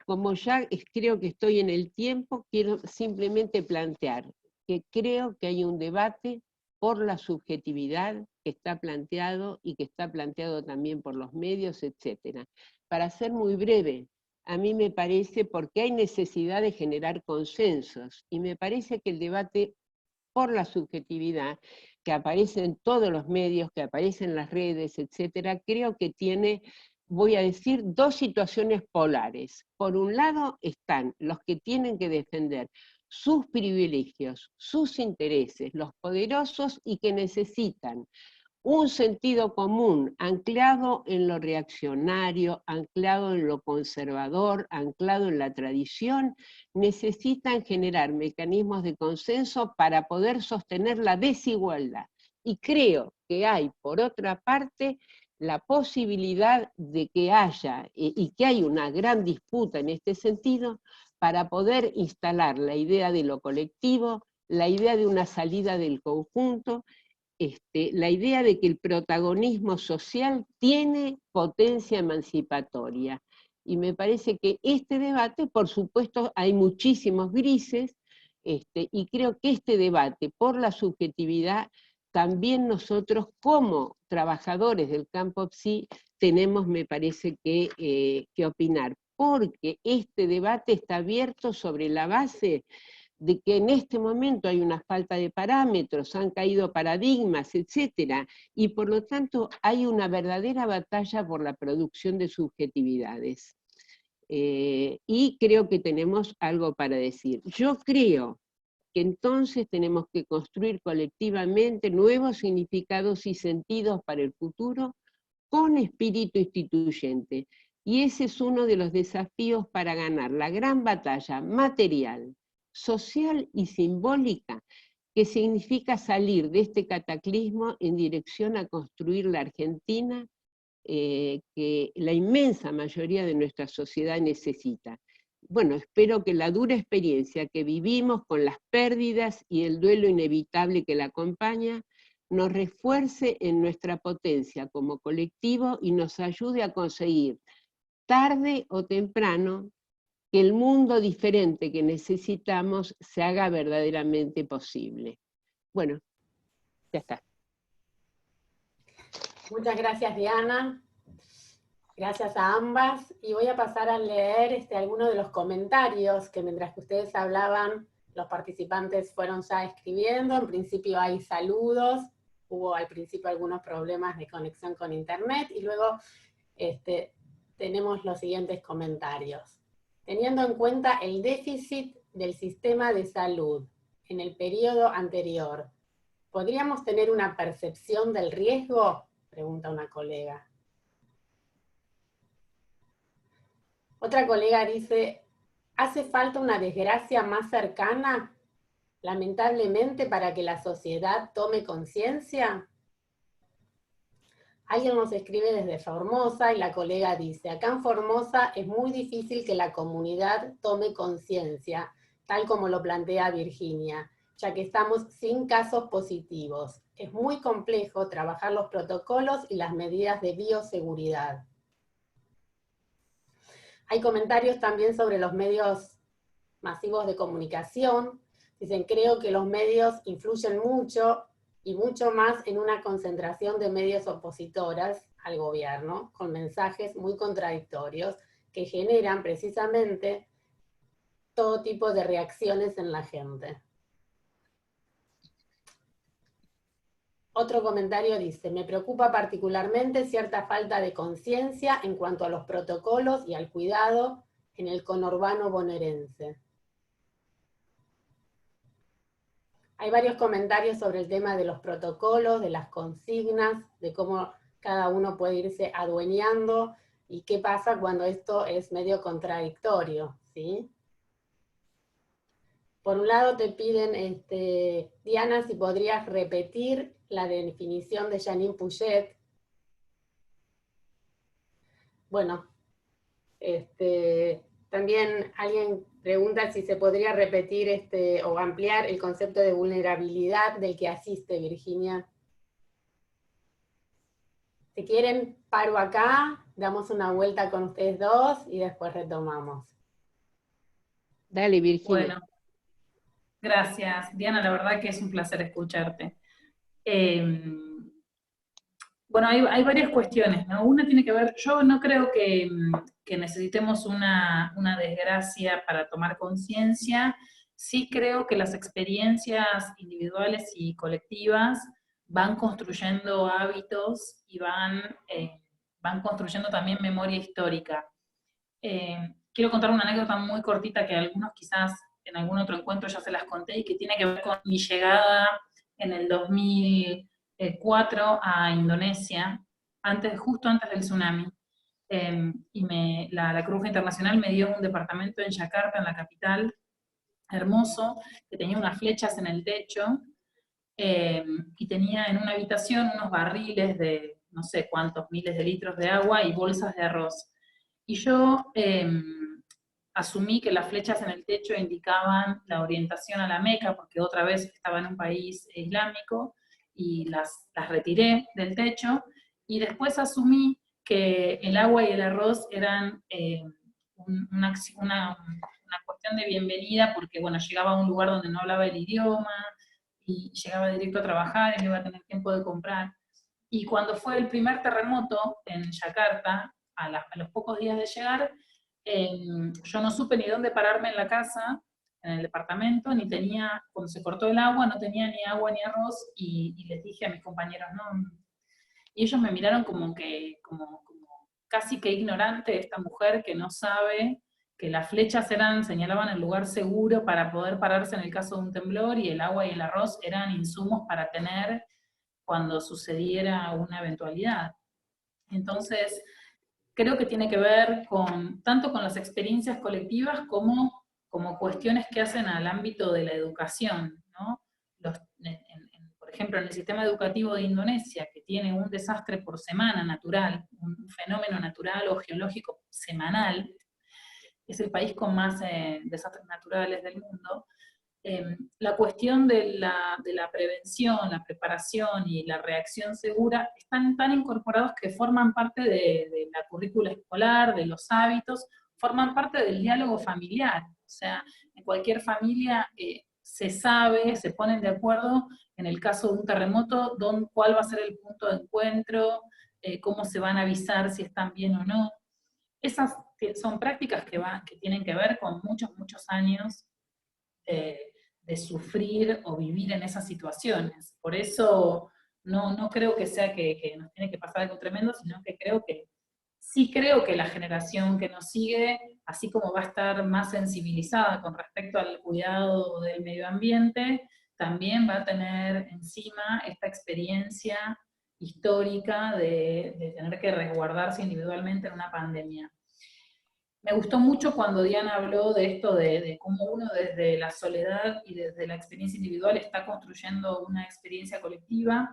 Como ya creo que estoy en el tiempo, quiero simplemente plantear que creo que hay un debate por la subjetividad que está planteado y que está planteado también por los medios, etc. Para ser muy breve, a mí me parece, porque hay necesidad de generar consensos, y me parece que el debate por la subjetividad, que aparece en todos los medios, que aparece en las redes, etcétera, creo que tiene, voy a decir, dos situaciones polares. Por un lado están los que tienen que defender sus privilegios, sus intereses, los poderosos, y que necesitan un sentido común anclado en lo reaccionario, anclado en lo conservador, anclado en la tradición, necesitan generar mecanismos de consenso para poder sostener la desigualdad. Y creo que hay, por otra parte, la posibilidad de que haya, y que hay una gran disputa en este sentido, para poder instalar la idea de lo colectivo, la idea de una salida del conjunto, la idea de que el protagonismo social tiene potencia emancipatoria. Y me parece que este debate, por supuesto, hay muchísimos grises, y creo que este debate por la subjetividad, también nosotros como trabajadores del campo PSI tenemos, me parece, que opinar, porque este debate está abierto sobre la base de que en este momento hay una falta de parámetros, han caído paradigmas, etcétera, y por lo tanto hay una verdadera batalla por la producción de subjetividades. Y creo que tenemos algo para decir. Yo creo que entonces tenemos que construir colectivamente nuevos significados y sentidos para el futuro con espíritu instituyente. Y ese es uno de los desafíos para ganar la gran batalla material, social y simbólica, que significa salir de este cataclismo en dirección a construir la Argentina que la inmensa mayoría de nuestra sociedad necesita. Bueno, espero que la dura experiencia que vivimos con las pérdidas y el duelo inevitable que la acompaña nos refuerce en nuestra potencia como colectivo y nos ayude a conseguir, tarde o temprano, que el mundo diferente que necesitamos se haga verdaderamente posible. Bueno, ya está. Muchas gracias, Diana. Gracias a ambas. Y voy a pasar a leer algunos de los comentarios que mientras que ustedes hablaban, los participantes fueron ya escribiendo. En principio hay saludos. Hubo al principio algunos problemas de conexión con internet. Y luego tenemos los siguientes comentarios. Teniendo en cuenta el déficit del sistema de salud en el periodo anterior, ¿podríamos tener una percepción del riesgo? Pregunta una colega. Otra colega dice, ¿hace falta una desgracia más cercana, lamentablemente, para que la sociedad tome conciencia? Alguien nos escribe desde Formosa y la colega dice, acá en Formosa es muy difícil que la comunidad tome conciencia, tal como lo plantea Virginia, ya que estamos sin casos positivos. Es muy complejo trabajar los protocolos y las medidas de bioseguridad. Hay comentarios también sobre los medios masivos de comunicación. Dicen, creo que los medios influyen mucho y mucho más en una concentración de medios opositoras al gobierno, con mensajes muy contradictorios que generan precisamente todo tipo de reacciones en la gente. Otro comentario dice, me preocupa particularmente cierta falta de conciencia en cuanto a los protocolos y al cuidado en el conurbano bonaerense. Hay varios comentarios sobre el tema de los protocolos, de las consignas, de cómo cada uno puede irse adueñando y qué pasa cuando esto es medio contradictorio, ¿sí? Por un lado te piden, Diana, si podrías repetir la definición de Jeanine Pouget. Bueno, también alguien pregunta si se podría repetir o ampliar el concepto de vulnerabilidad del que asiste Virginia. Si quieren, paro acá, damos una vuelta con ustedes dos y después retomamos. Dale, Virginia. Bueno, gracias, Diana, la verdad que es un placer escucharte. Bueno, hay varias cuestiones, ¿no? Una tiene que ver, yo no creo que necesitemos una desgracia para tomar conciencia, sí creo que las experiencias individuales y colectivas van construyendo hábitos y van construyendo también memoria histórica. Quiero contar una anécdota muy cortita que algunos quizás en algún otro encuentro ya se las conté y que tiene que ver con mi llegada en el 2004 a Indonesia, justo antes del tsunami. Y la Cruz Roja Internacional me dio un departamento en Yakarta, en la capital, hermoso, que tenía unas flechas en el techo, y tenía en una habitación unos barriles de no sé cuántos miles de litros de agua y bolsas de arroz. Y yo asumí que las flechas en el techo indicaban la orientación a la Meca, porque otra vez estaba en un país islámico, y las retiré del techo, y después asumí que el agua y el arroz eran una cuestión de bienvenida, porque bueno, llegaba a un lugar donde no hablaba el idioma, y llegaba directo a trabajar, y no iba a tener tiempo de comprar. Y cuando fue el primer terremoto en Yakarta, a los pocos días de llegar, yo no supe ni dónde pararme en la casa, en el departamento, ni tenía, cuando se cortó el agua, no tenía ni agua ni arroz, y les dije a mis compañeros, no, y ellos me miraron como casi que ignorante, esta mujer que no sabe que las flechas señalaban el lugar seguro para poder pararse en el caso de un temblor, y el agua y el arroz eran insumos para tener cuando sucediera una eventualidad. Entonces, creo que tiene que ver tanto con las experiencias colectivas como cuestiones que hacen al ámbito de la educación, ¿no? Por ejemplo, en el sistema educativo de Indonesia, que tiene un desastre por semana natural, un fenómeno natural o geológico semanal, es el país con más desastres naturales del mundo, la cuestión de la prevención, la preparación y la reacción segura están tan incorporados que forman parte de la currícula escolar, de los hábitos, forman parte del diálogo familiar. O sea, en cualquier familia se sabe, se ponen de acuerdo en el caso de un terremoto, cuál va a ser el punto de encuentro, cómo se van a avisar si están bien o no. Esas son prácticas que tienen que ver con muchos años de sufrir o vivir en esas situaciones. Por eso no creo que sea que nos tiene que pasar algo tremendo, sino que sí creo que la generación que nos sigue, así como va a estar más sensibilizada con respecto al cuidado del medio ambiente, también va a tener encima esta experiencia histórica de tener que resguardarse individualmente en una pandemia. Me gustó mucho cuando Diana habló de esto de cómo uno desde la soledad y desde la experiencia individual está construyendo una experiencia colectiva.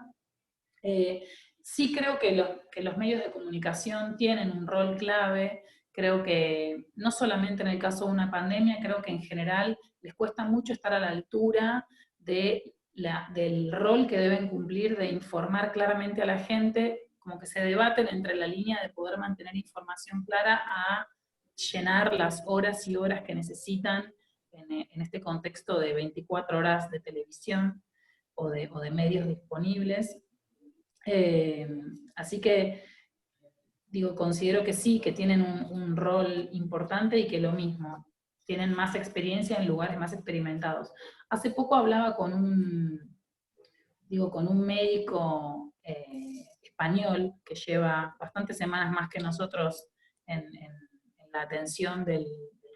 Sí creo que los medios de comunicación tienen un rol clave. Creo que no solamente en el caso de una pandemia, creo que en general les cuesta mucho estar a la altura del rol que deben cumplir de informar claramente a la gente, como que se debaten entre la línea de poder mantener información clara a llenar las horas y horas que necesitan en este contexto de 24 horas de televisión o de medios disponibles. Así que, considero que sí, que tienen un rol importante y que lo mismo, tienen más experiencia en lugares más experimentados. Hace poco hablaba con un médico español que lleva bastantes semanas más que nosotros en la atención del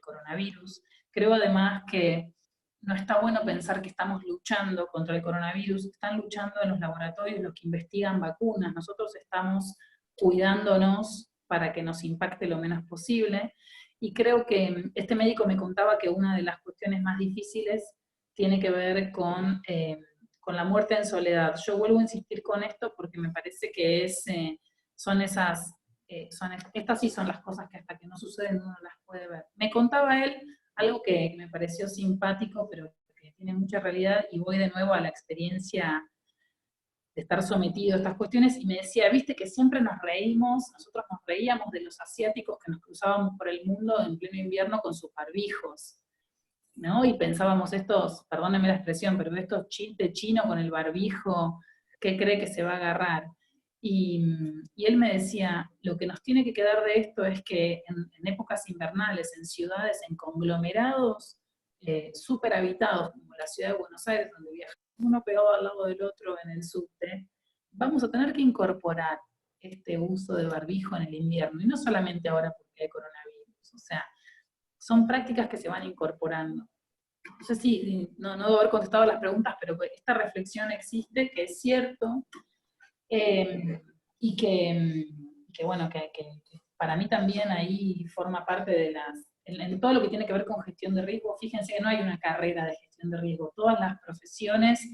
coronavirus. Creo además que no está bueno pensar que estamos luchando contra el coronavirus, están luchando en los laboratorios los que investigan vacunas, nosotros estamos cuidándonos para que nos impacte lo menos posible, y creo que este médico me contaba que una de las cuestiones más difíciles tiene que ver con la muerte en soledad. Yo vuelvo a insistir con esto porque me parece que estas sí son las cosas que hasta que no suceden uno las puede ver. Me contaba él algo que me pareció simpático, pero que tiene mucha realidad, y voy de nuevo a la experiencia de estar sometido a estas cuestiones, y me decía, viste que siempre nosotros nos reíamos de los asiáticos que nos cruzábamos por el mundo en pleno invierno con sus barbijos, ¿no? Y pensábamos perdónenme la expresión, pero estos chistes chinos con el barbijo, ¿qué cree que se va a agarrar? Y él me decía, lo que nos tiene que quedar de esto es que en épocas invernales, en ciudades, en conglomerados súper habitados, como la ciudad de Buenos Aires, donde viaja uno pegado al lado del otro en el subte, vamos a tener que incorporar este uso de barbijo en el invierno, y no solamente ahora porque hay coronavirus, o sea, son prácticas que se van incorporando. No sé si, no debo haber contestado las preguntas, pero esta reflexión existe, que es cierto, y que bueno, que para mí también ahí forma parte de en todo lo que tiene que ver con gestión de riesgo. Fíjense que no hay una carrera de gestión de riesgo, todas las profesiones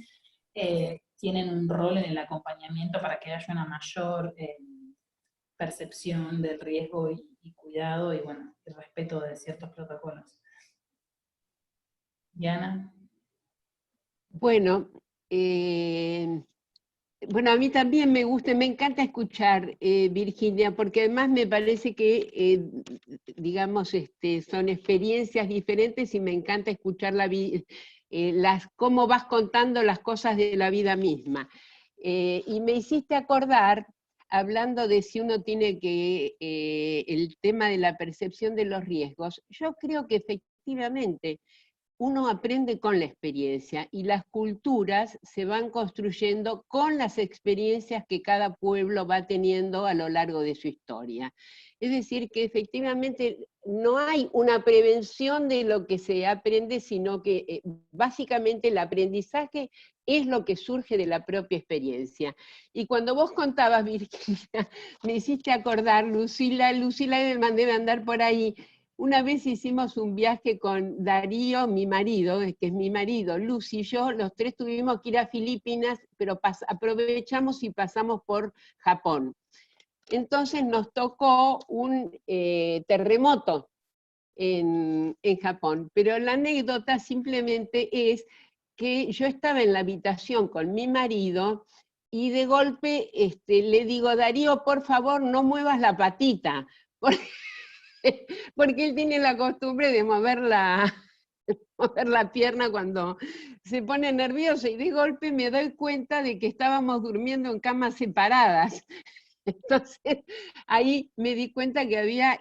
tienen un rol en el acompañamiento para que haya una mayor percepción del riesgo y cuidado, y bueno, el respeto de ciertos protocolos. Diana. Bueno, a mí también me gusta, me encanta escuchar, Virginia, porque además me parece que, digamos, son experiencias diferentes, y me encanta escuchar cómo vas contando las cosas de la vida misma. Y me hiciste acordar, hablando de si uno tiene el tema de la percepción de los riesgos, yo creo que efectivamente uno aprende con la experiencia y las culturas se van construyendo con las experiencias que cada pueblo va teniendo a lo largo de su historia. Es decir, que efectivamente no hay una prevención de lo que se aprende, sino que básicamente el aprendizaje es lo que surge de la propia experiencia. Y cuando vos contabas, Virginia, me hiciste acordar, Lucila debe andar por ahí. Una vez hicimos un viaje con Darío, mi marido, que es mi marido, Lucy y yo, los tres tuvimos que ir a Filipinas, pero aprovechamos y pasamos por Japón. Entonces nos tocó un terremoto en Japón, pero la anécdota simplemente es que yo estaba en la habitación con mi marido y de golpe le digo, Darío, por favor, no muevas la patita, porque él tiene la costumbre de mover la pierna cuando se pone nervioso, y de golpe me doy cuenta de que estábamos durmiendo en camas separadas. Entonces, ahí me di cuenta que había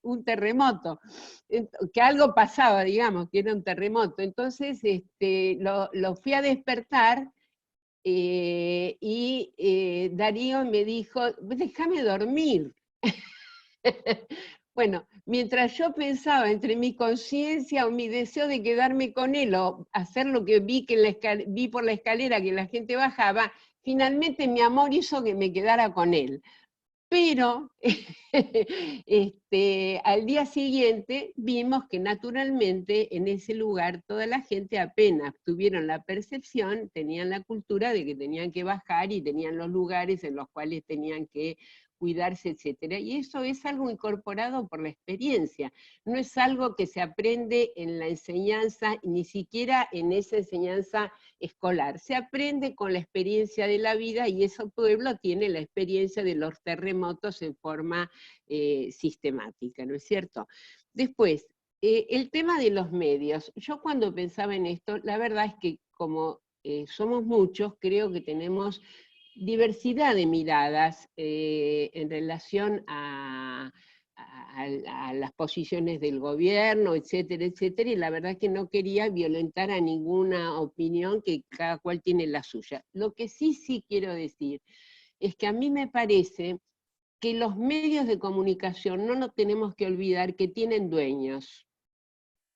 un terremoto, que algo pasaba, digamos, que era un terremoto. Entonces, lo fui a despertar y Darío me dijo, déjame dormir. Bueno, mientras yo pensaba entre mi conciencia o mi deseo de quedarme con él o hacer lo que vi por la escalera que la gente bajaba, finalmente mi amor hizo que me quedara con él. Pero al día siguiente vimos que naturalmente en ese lugar toda la gente apenas tuvieron la percepción, tenían la cultura de que tenían que bajar y tenían los lugares en los cuales tenían que cuidarse, etcétera. Y eso es algo incorporado por la experiencia, no es algo que se aprende en la enseñanza, ni siquiera en esa enseñanza escolar. Se aprende con la experiencia de la vida y ese pueblo tiene la experiencia de los terremotos en forma sistemática, ¿no es cierto? Después, el tema de los medios. Yo cuando pensaba en esto, la verdad es que como somos muchos, creo que tenemos diversidad de miradas en relación a las posiciones del gobierno, etcétera, etcétera, y la verdad es que no quería violentar a ninguna opinión, que cada cual tiene la suya. Lo que sí quiero decir es que a mí me parece que los medios de comunicación no nos tenemos que olvidar que tienen dueños.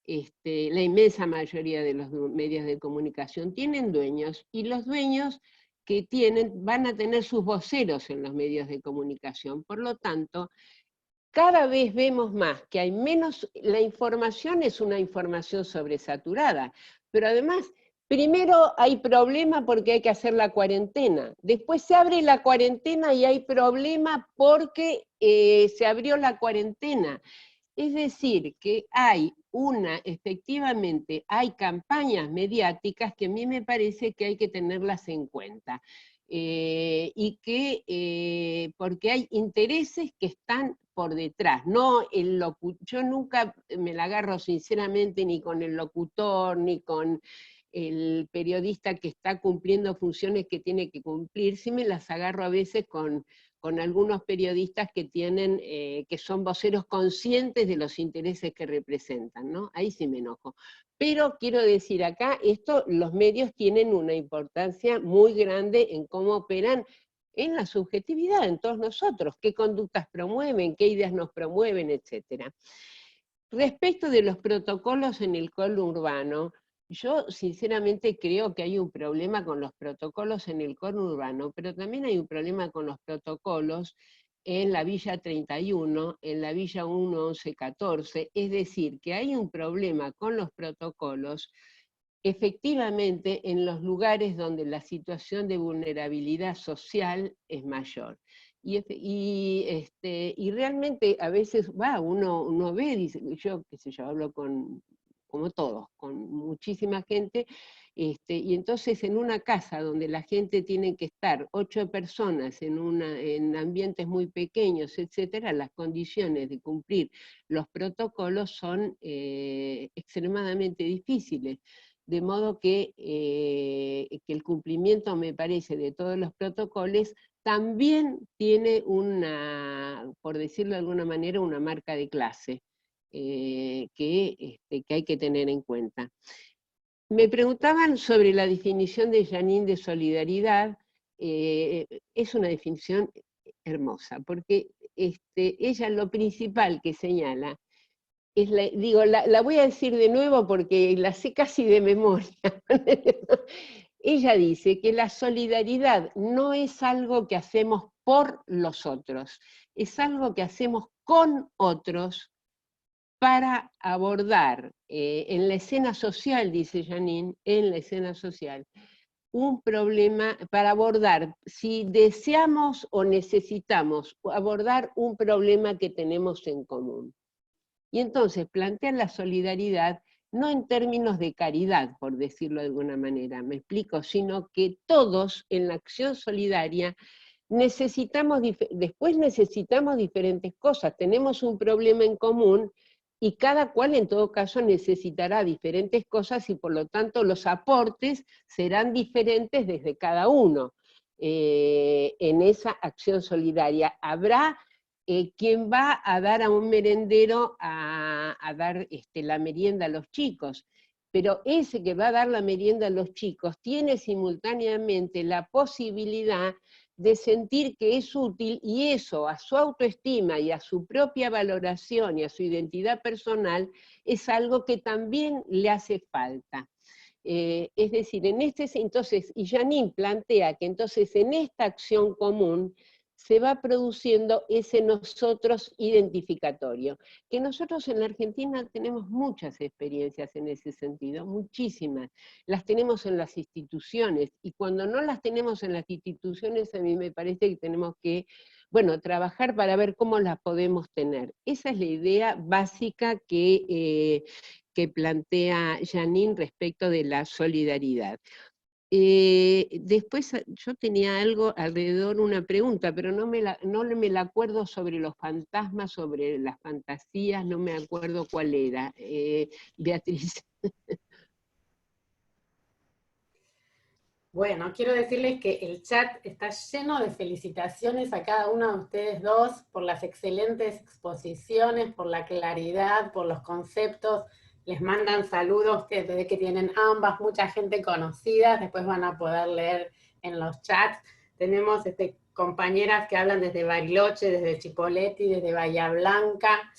La inmensa mayoría de los medios de comunicación tienen dueños, y los dueños que tienen van a tener sus voceros en los medios de comunicación. Por lo tanto, cada vez vemos más que hay menos, la información es una información sobresaturada, pero además, primero hay problema porque hay que hacer la cuarentena, después se abre la cuarentena y hay problema porque se abrió la cuarentena. Es decir, que efectivamente, hay campañas mediáticas que a mí me parece que hay que tenerlas en cuenta. Porque hay intereses que están por detrás, no yo nunca me la agarro sinceramente ni con el locutor, ni con el periodista que está cumpliendo funciones que tiene que cumplir, sí me las agarro a veces con algunos periodistas que son voceros conscientes de los intereses que representan, ¿no? Ahí sí me enojo. Pero quiero decir acá, los medios tienen una importancia muy grande en cómo operan en la subjetividad, en todos nosotros, qué conductas promueven, qué ideas nos promueven, etc. Respecto de los protocolos en el conurbano, yo sinceramente creo que hay un problema con los protocolos en el conurbano, pero también hay un problema con los protocolos en la Villa 31, en la Villa 1, 11, 14, es decir, que hay un problema con los protocolos efectivamente en los lugares donde la situación de vulnerabilidad social es mayor. Y realmente a veces uno ve, dice, yo qué sé yo, hablo como todos, con muchísima gente, y entonces en una casa donde la gente tiene que estar 8 personas en ambientes muy pequeños, etcétera, las condiciones de cumplir los protocolos son extremadamente difíciles. De modo que el cumplimiento, me parece, de todos los protocolos también tiene por decirlo de alguna manera, una marca de clase. que hay que tener en cuenta. Me preguntaban sobre la definición de Janine de solidaridad. Es una definición hermosa, porque ella lo principal que señala, la voy a decir de nuevo porque la sé casi de memoria. Ella dice que la solidaridad no es algo que hacemos por los otros, es algo que hacemos con otros para abordar en la escena social, dice Janine, en la escena social, un problema, para abordar, si deseamos o necesitamos abordar un problema que tenemos en común. Y entonces plantean la solidaridad no en términos de caridad, por decirlo de alguna manera, me explico, sino que todos en la acción solidaria después necesitamos diferentes cosas, tenemos un problema en común y cada cual en todo caso necesitará diferentes cosas y por lo tanto los aportes serán diferentes desde cada uno en esa acción solidaria. Habrá quien va a dar a un merendero a dar la merienda a los chicos, pero ese que va a dar la merienda a los chicos tiene simultáneamente la posibilidad de sentir que es útil, y eso a su autoestima y a su propia valoración y a su identidad personal es algo que también le hace falta. Es decir, entonces, y Janine plantea que entonces en esta acción común se va produciendo ese nosotros identificatorio, que nosotros en la Argentina tenemos muchas experiencias en ese sentido, muchísimas, las tenemos en las instituciones, y cuando no las tenemos en las instituciones, a mí me parece que tenemos que, bueno, trabajar para ver cómo las podemos tener. Esa es la idea básica que plantea Janine respecto de la solidaridad. Después yo tenía algo alrededor, una pregunta, pero no me la acuerdo sobre los fantasmas, sobre las fantasías, no me acuerdo cuál era. Beatriz. Bueno, quiero decirles que el chat está lleno de felicitaciones a cada uno de ustedes dos por las excelentes exposiciones, por la claridad, por los conceptos. Les mandan saludos desde que tienen ambas, mucha gente conocida, después van a poder leer en los chats. Tenemos compañeras que hablan desde Bariloche, desde Chipoleti, desde Bahía Blanca.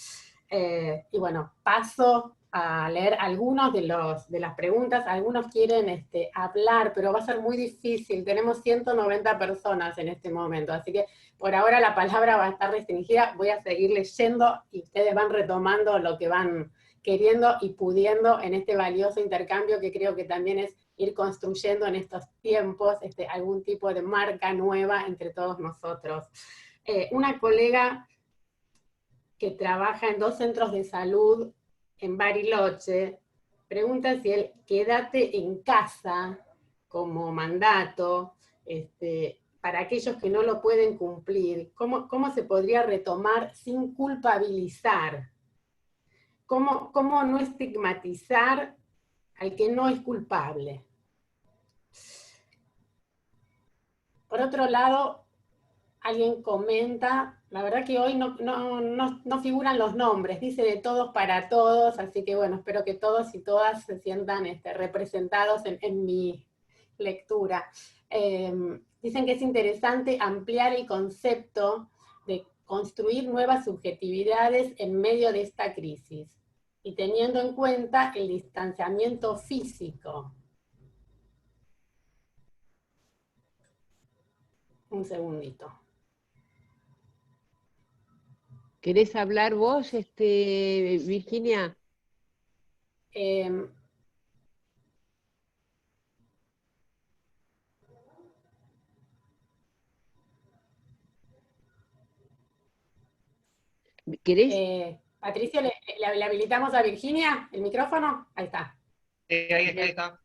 Y bueno, paso a leer algunos de las preguntas. Algunos quieren hablar, pero va a ser muy difícil. Tenemos 190 personas en este momento, así que por ahora la palabra va a estar restringida. Voy a seguir leyendo y ustedes van retomando lo que van queriendo y pudiendo en este valioso intercambio, que creo que también es ir construyendo en estos tiempos algún tipo de marca nueva entre todos nosotros. Una colega que trabaja en 2 centros de salud en Bariloche, pregunta si el quédate en casa como mandato, para aquellos que no lo pueden cumplir, ¿cómo se podría retomar sin culpabilizar? ¿Cómo no estigmatizar al que no es culpable? Por otro lado, alguien comenta, la verdad que hoy no figuran los nombres, dice de todos para todos, así que bueno, espero que todos y todas se sientan representados en mi lectura. Dicen que es interesante ampliar el concepto de construir nuevas subjetividades en medio de esta crisis, y teniendo en cuenta el distanciamiento físico. Un segundito. ¿Querés hablar vos, Virginia? ¿Querés? Patricio, ¿le habilitamos a Virginia el micrófono? Ahí está. Ahí está.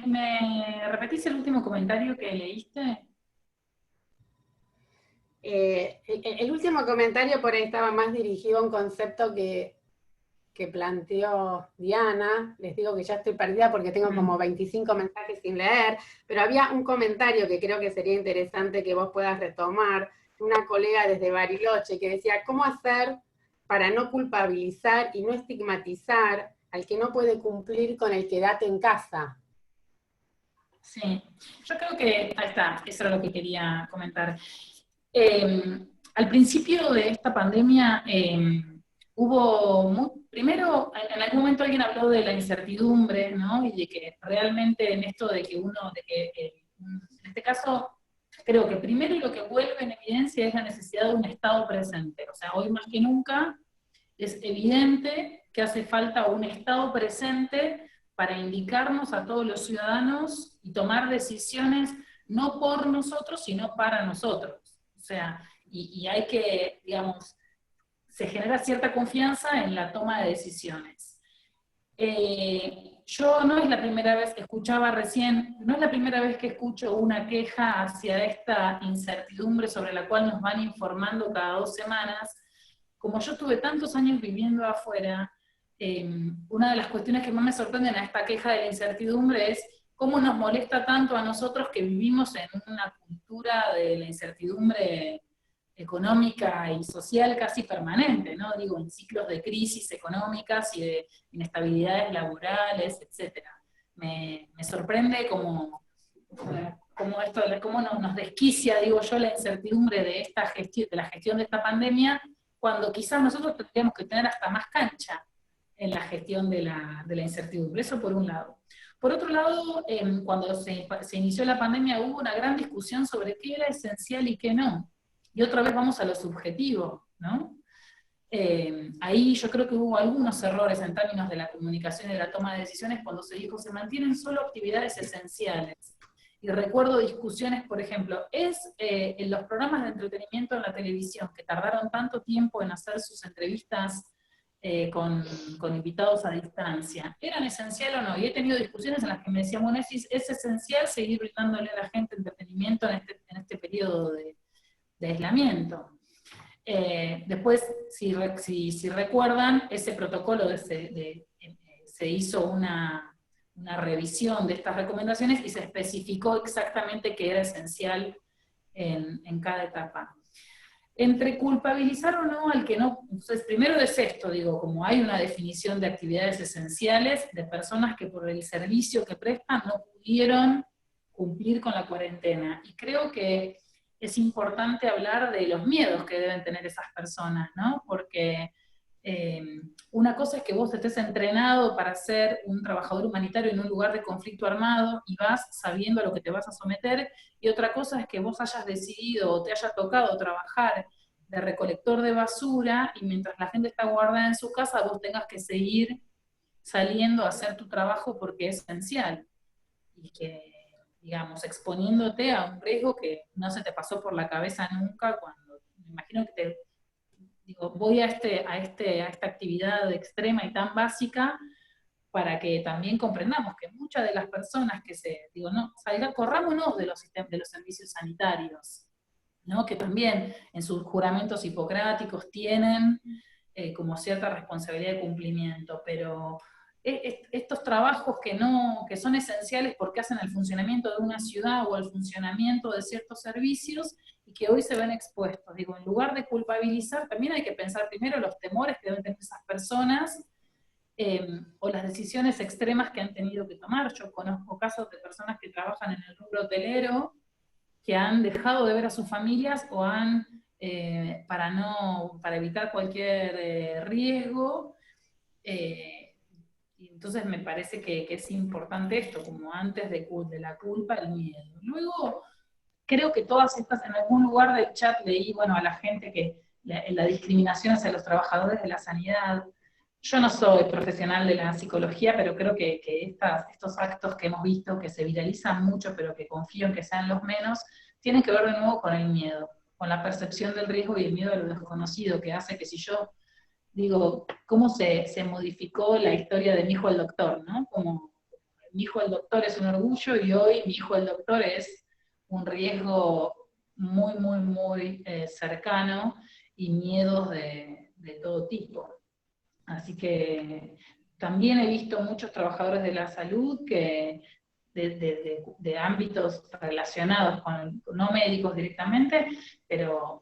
¿Me repetís el último comentario que leíste? El último comentario por ahí estaba más dirigido a un concepto que planteó Diana. Les digo que ya estoy perdida porque tengo como 25 mensajes sin leer, pero había un comentario que creo que sería interesante que vos puedas retomar, una colega desde Bariloche que decía, ¿cómo hacer para no culpabilizar y no estigmatizar al que no puede cumplir con el quédate en casa? Sí, yo creo que, ahí está, eso era lo que quería comentar. Al principio de esta pandemia primero, en algún momento alguien habló de la incertidumbre, ¿no? Y de que realmente en esto de que en este caso, creo que primero lo que vuelve en evidencia es la necesidad de un Estado presente. O sea, hoy más que nunca es evidente que hace falta un Estado presente para indicarnos a todos los ciudadanos y tomar decisiones no por nosotros, sino para nosotros. O sea, y hay que, digamos, se genera cierta confianza en la toma de decisiones. Yo no es la primera vez que escuchaba recién, no es la primera vez que escucho una queja hacia esta incertidumbre sobre la cual nos van informando cada 2 semanas. Como yo tuve tantos años viviendo afuera, una de las cuestiones que más me sorprenden a esta queja de la incertidumbre es cómo nos molesta tanto a nosotros que vivimos en una cultura de la incertidumbre económica y social casi permanente, ¿no? Digo, en ciclos de crisis económicas y de inestabilidades laborales, etc. Me sorprende cómo nos desquicia, digo yo, la incertidumbre de esta gestión, de la gestión de esta pandemia, cuando quizás nosotros tendríamos que tener hasta más cancha en la gestión de la incertidumbre. Eso por un lado. Por otro lado, cuando se inició la pandemia hubo una gran discusión sobre qué era esencial y qué no. Y otra vez vamos a lo subjetivo, ¿no? Ahí yo creo que hubo algunos errores en términos de la comunicación y de la toma de decisiones cuando se dijo se mantienen solo actividades esenciales. Y recuerdo discusiones, por ejemplo, en los programas de entretenimiento en la televisión que tardaron tanto tiempo en hacer sus entrevistas con invitados a distancia, ¿eran esencial o no? Y he tenido discusiones en las que me decían, bueno, es esencial seguir brindándole a la gente entretenimiento en este periodo de aislamiento. Después, si recuerdan, ese protocolo se hizo una revisión de estas recomendaciones y se especificó exactamente qué era esencial en cada etapa. Entre culpabilizar o no al que no, entonces primero es esto, digo, como hay una definición de actividades esenciales de personas que por el servicio que prestan no pudieron cumplir con la cuarentena. Y creo que es importante hablar de los miedos que deben tener esas personas, ¿no? Porque una cosa es que vos estés entrenado para ser un trabajador humanitario en un lugar de conflicto armado y vas sabiendo a lo que te vas a someter, y otra cosa es que vos hayas decidido o te haya tocado trabajar de recolector de basura y mientras la gente está guardada en su casa vos tengas que seguir saliendo a hacer tu trabajo porque es esencial. Y que, digamos, exponiéndote a un riesgo que no se te pasó por la cabeza nunca cuando, me imagino que voy a esta actividad extrema y tan básica para que también comprendamos que muchas de las personas que corrámonos de los servicios sanitarios, ¿no? Que también en sus juramentos hipocráticos tienen como cierta responsabilidad de cumplimiento, pero estos trabajos que son esenciales porque hacen el funcionamiento de una ciudad o el funcionamiento de ciertos servicios y que hoy se ven expuestos. Digo, en lugar de culpabilizar, también hay que pensar primero los temores que deben tener esas personas o las decisiones extremas que han tenido que tomar. Yo conozco casos de personas que trabajan en el rubro hotelero que han dejado de ver a sus familias o para evitar cualquier riesgo. Y entonces me parece que es importante esto, como antes de la culpa, el miedo. Luego, creo que todas estas, en algún lugar del chat leí, bueno, a la gente que la discriminación hacia los trabajadores de la sanidad. Yo no soy profesional de la psicología, pero creo que estos actos que hemos visto, que se viralizan mucho, pero que confío en que sean los menos, tienen que ver de nuevo con el miedo, con la percepción del riesgo y el miedo a lo desconocido, que hace que si yo digo, cómo se modificó la historia de mi hijo el doctor, ¿no? Como mi hijo el doctor es un orgullo y hoy mi hijo el doctor es un riesgo muy, muy, muy cercano y miedos de todo tipo. Así que también he visto muchos trabajadores de la salud que de ámbitos relacionados con no médicos directamente, pero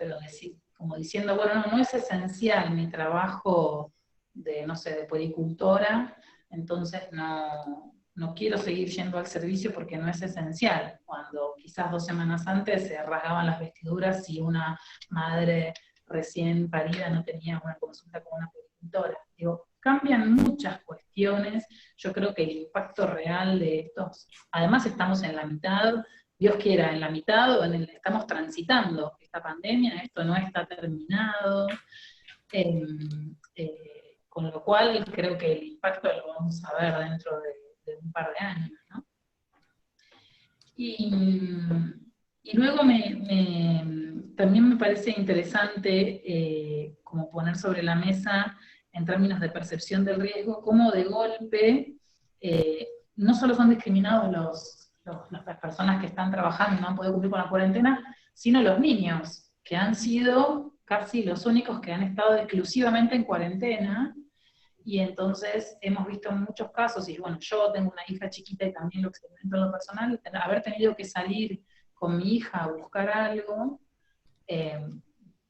como diciendo, bueno, no es esencial mi trabajo de, no sé, de puericultora, entonces no quiero seguir yendo al servicio porque no es esencial, cuando quizás 2 semanas antes se rasgaban las vestiduras y una madre recién parida no tenía una consulta con una puericultora. Digo, cambian muchas cuestiones. Yo creo que el impacto real de estos, además estamos en la mitad, Dios quiera, en la mitad o estamos transitando esta pandemia, esto no está terminado, con lo cual creo que el impacto lo vamos a ver dentro de un par de años, ¿no? Y luego también me parece interesante como poner sobre la mesa, en términos de percepción del riesgo, cómo de golpe no solo son discriminados las personas que están trabajando y no han podido cumplir con la cuarentena, sino los niños, que han sido casi los únicos que han estado exclusivamente en cuarentena. Y entonces hemos visto muchos casos, y bueno, yo tengo una hija chiquita y también lo experimento en lo personal, haber tenido que salir con mi hija a buscar algo,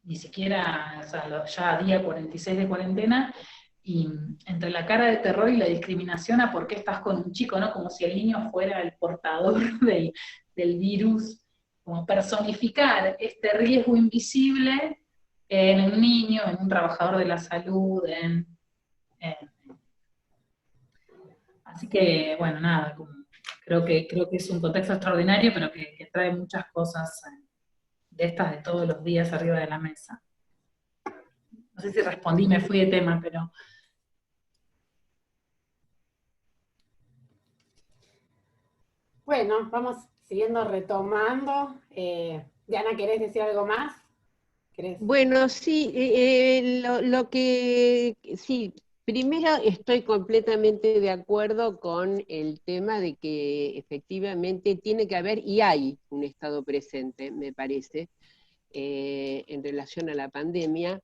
ni siquiera, o sea, ya día 46 de cuarentena, y entre la cara de terror y la discriminación a por qué estás con un chico, ¿no? Como si el niño fuera el portador del virus, como personificar este riesgo invisible en un niño, en un trabajador de la salud, así que, bueno, nada, creo que es un contexto extraordinario, pero que trae muchas cosas de estas de todos los días arriba de la mesa. No sé si respondí, me fui de tema, pero... Bueno, vamos siguiendo retomando. Diana, ¿querés decir algo más? Bueno, sí, lo que sí, primero estoy completamente de acuerdo con el tema de que efectivamente tiene que haber, y hay un Estado presente, me parece, en relación a la pandemia.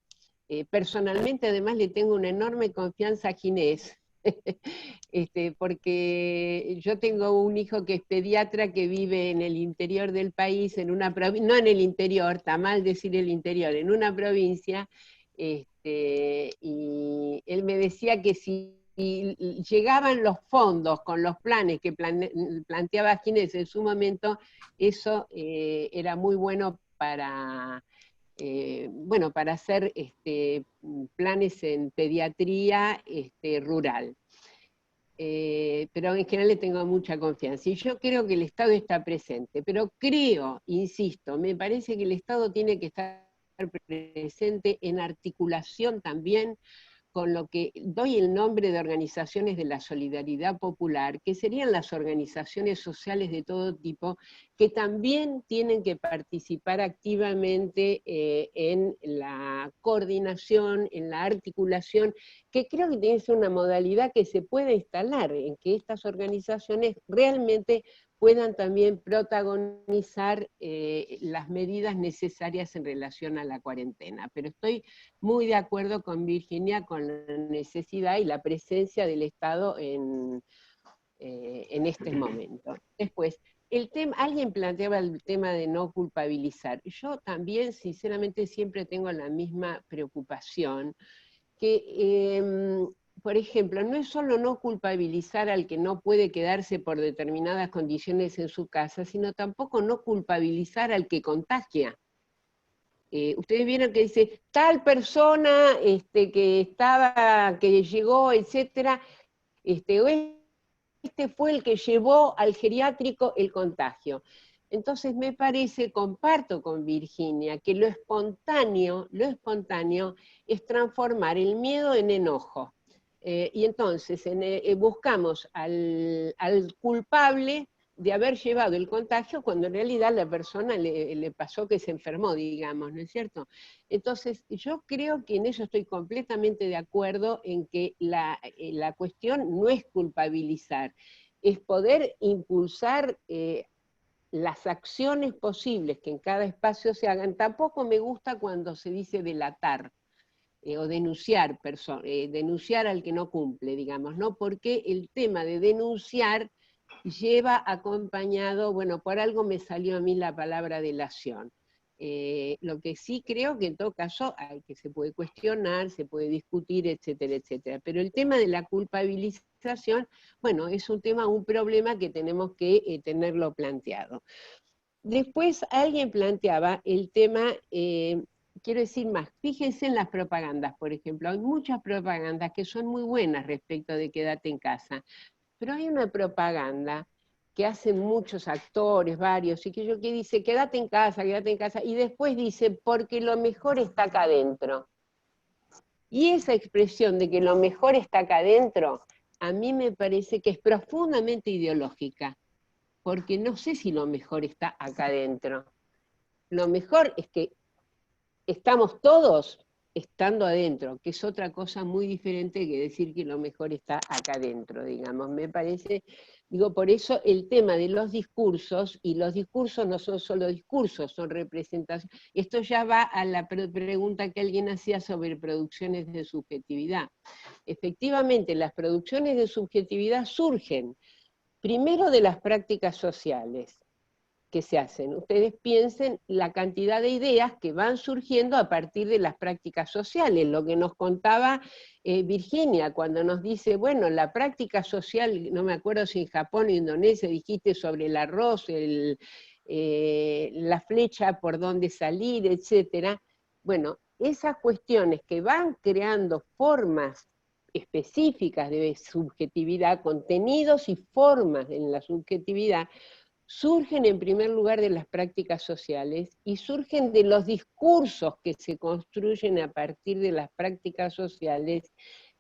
Personalmente, además, le tengo una enorme confianza a Ginés, porque yo tengo un hijo que es pediatra, que vive en el interior del país, en una provincia, no en el interior, está mal decir el interior, en una provincia, y él me decía que si llegaban los fondos con los planes que planteaba Ginés en su momento, eso era muy bueno para... bueno, para hacer planes en pediatría rural. Pero en general le tengo mucha confianza. Y yo creo que el Estado está presente, pero creo, insisto, me parece que el Estado tiene que estar presente en articulación también con lo que doy el nombre de organizaciones de la solidaridad popular, que serían las organizaciones sociales de todo tipo, que también tienen que participar activamente en la coordinación, en la articulación, que creo que tiene que ser una modalidad que se pueda instalar, en que estas organizaciones realmente puedan también protagonizar las medidas necesarias en relación a la cuarentena. Pero estoy muy de acuerdo con Virginia con la necesidad y la presencia del Estado en este momento. Después, alguien planteaba el tema de no culpabilizar. Yo también, sinceramente, siempre tengo la misma preocupación, que por ejemplo, no es solo no culpabilizar al que no puede quedarse por determinadas condiciones en su casa, sino tampoco no culpabilizar al que contagia. Ustedes vieron que dice, tal persona que llegó, etcétera, este fue el que llevó al geriátrico el contagio. Entonces me parece, comparto con Virginia, que lo espontáneo es transformar el miedo en enojo. Y entonces buscamos al culpable de haber llevado el contagio, cuando en realidad la persona le pasó que se enfermó, digamos, ¿no es cierto? Entonces, yo creo que en eso estoy completamente de acuerdo, en que la cuestión no es culpabilizar, es poder impulsar las acciones posibles que en cada espacio se hagan. Tampoco me gusta cuando se dice delatar, o denunciar al que no cumple, digamos, ¿no? Porque el tema de denunciar lleva acompañado, bueno, por algo me salió a mí la palabra delación. Lo que sí creo que en todo caso hay que se puede cuestionar, se puede discutir, etcétera, etcétera. Pero el tema de la culpabilización, bueno, es un tema, un problema que tenemos que tenerlo planteado. Después alguien planteaba el tema, quiero decir más, fíjense en las propagandas, por ejemplo, hay muchas propagandas que son muy buenas respecto de quédate en casa, pero hay una propaganda que hacen muchos actores, varios, y que dice, quédate en casa, y después dice, porque lo mejor está acá adentro. Y esa expresión de que lo mejor está acá adentro, a mí me parece que es profundamente ideológica, porque no sé si lo mejor está acá adentro. Lo mejor es que estamos todos estando adentro, que es otra cosa muy diferente que decir que lo mejor está acá adentro, digamos. Me parece, digo, por eso el tema de los discursos, y los discursos no son solo discursos, son representaciones. Esto ya va a la pregunta que alguien hacía sobre producciones de subjetividad. Efectivamente, las producciones de subjetividad surgen primero de las prácticas sociales que se hacen. Ustedes piensen la cantidad de ideas que van surgiendo a partir de las prácticas sociales, lo que nos contaba Virginia cuando nos dice, bueno, la práctica social, no me acuerdo si en Japón o Indonesia dijiste sobre el arroz, la flecha por dónde salir, etcétera. Bueno, esas cuestiones que van creando formas específicas de subjetividad, contenidos y formas en la subjetividad, surgen en primer lugar de las prácticas sociales y surgen de los discursos que se construyen a partir de las prácticas sociales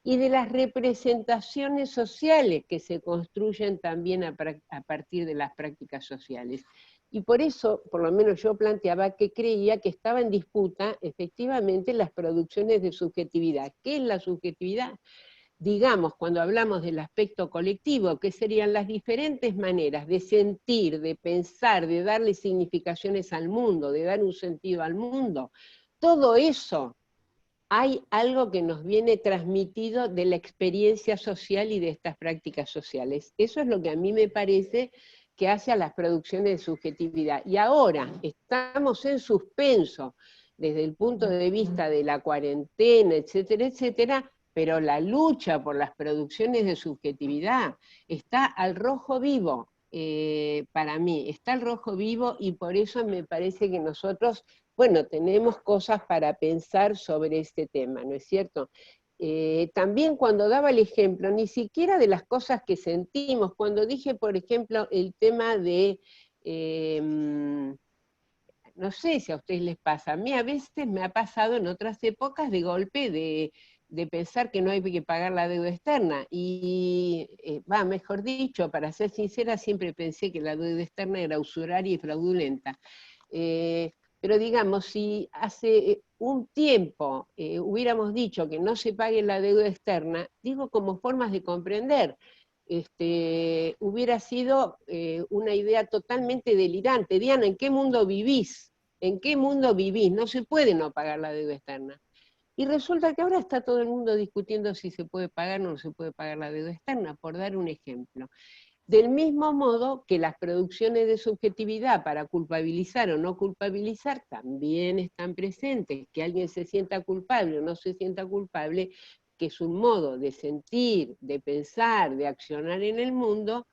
y de las representaciones sociales que se construyen también a partir de las prácticas sociales. Y por eso, por lo menos yo planteaba que creía que estaba en disputa efectivamente las producciones de subjetividad. ¿Qué es la subjetividad? Digamos, cuando hablamos del aspecto colectivo, que serían las diferentes maneras de sentir, de pensar, de darle significaciones al mundo, de dar un sentido al mundo, todo eso hay algo que nos viene transmitido de la experiencia social y de estas prácticas sociales. Eso es lo que a mí me parece que hace a las producciones de subjetividad. Y ahora estamos en suspenso desde el punto de vista de la cuarentena, etcétera, etcétera, pero la lucha por las producciones de subjetividad está al rojo vivo, para mí, está al rojo vivo, y por eso me parece que nosotros, bueno, tenemos cosas para pensar sobre este tema, ¿no es cierto? También cuando daba el ejemplo, ni siquiera de las cosas que sentimos, cuando dije, por ejemplo, el tema de... no sé si a ustedes les pasa, a mí a veces me ha pasado en otras épocas de golpe de pensar que no hay que pagar la deuda externa, y mejor dicho, para ser sincera, siempre pensé que la deuda externa era usuraria y fraudulenta. Pero digamos, si hace un tiempo hubiéramos dicho que no se pague la deuda externa, digo como formas de comprender, hubiera sido una idea totalmente delirante. Diana, ¿en qué mundo vivís? ¿En qué mundo vivís? No se puede no pagar la deuda externa. Y resulta que ahora está todo el mundo discutiendo si se puede pagar o no se puede pagar la deuda externa, por dar un ejemplo. Del mismo modo que las producciones de subjetividad para culpabilizar o no culpabilizar también están presentes, que alguien se sienta culpable o no se sienta culpable, que es un modo de sentir, de pensar, de accionar en el mundo,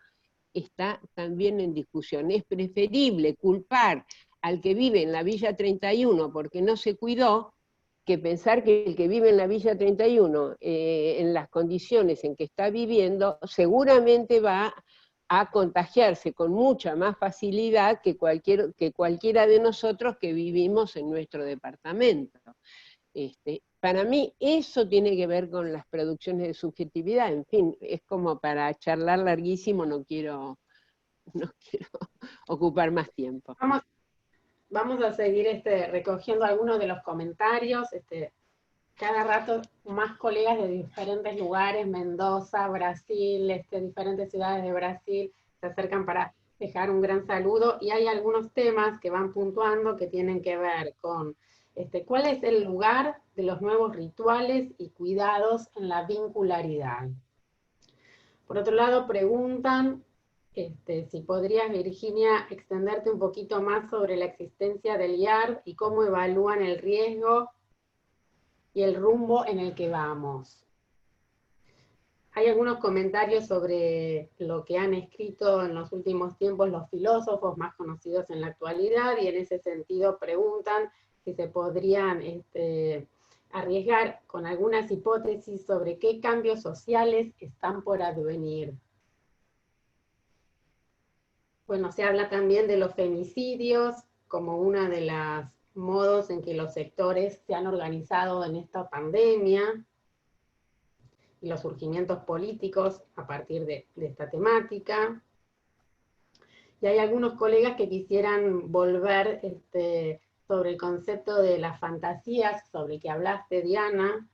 está también en discusión. Es preferible culpar al que vive en la Villa 31 porque no se cuidó, que pensar que el que vive en la Villa 31, en las condiciones en que está viviendo, seguramente va a contagiarse con mucha más facilidad que cualquiera de nosotros que vivimos en nuestro departamento. Para mí eso tiene que ver con las producciones de subjetividad. En fin, es como para charlar larguísimo, no quiero ocupar más tiempo. Vamos a seguir recogiendo algunos de los comentarios. Cada rato más colegas de diferentes lugares, Mendoza, Brasil, diferentes ciudades de Brasil, se acercan para dejar un gran saludo, y hay algunos temas que van puntuando que tienen que ver con cuál es el lugar de los nuevos rituales y cuidados en la vincularidad. Por otro lado, preguntan Si podrías, Virginia, extenderte un poquito más sobre la existencia del IARD y cómo evalúan el riesgo y el rumbo en el que vamos. Hay algunos comentarios sobre lo que han escrito en los últimos tiempos los filósofos más conocidos en la actualidad, y en ese sentido preguntan si se podrían arriesgar con algunas hipótesis sobre qué cambios sociales están por advenir. Bueno, se habla también de los femicidios como uno de los modos en que los sectores se han organizado en esta pandemia, y los surgimientos políticos a partir de esta temática. Y hay algunos colegas que quisieran volver sobre el concepto de las fantasías, sobre el que hablaste, Diana.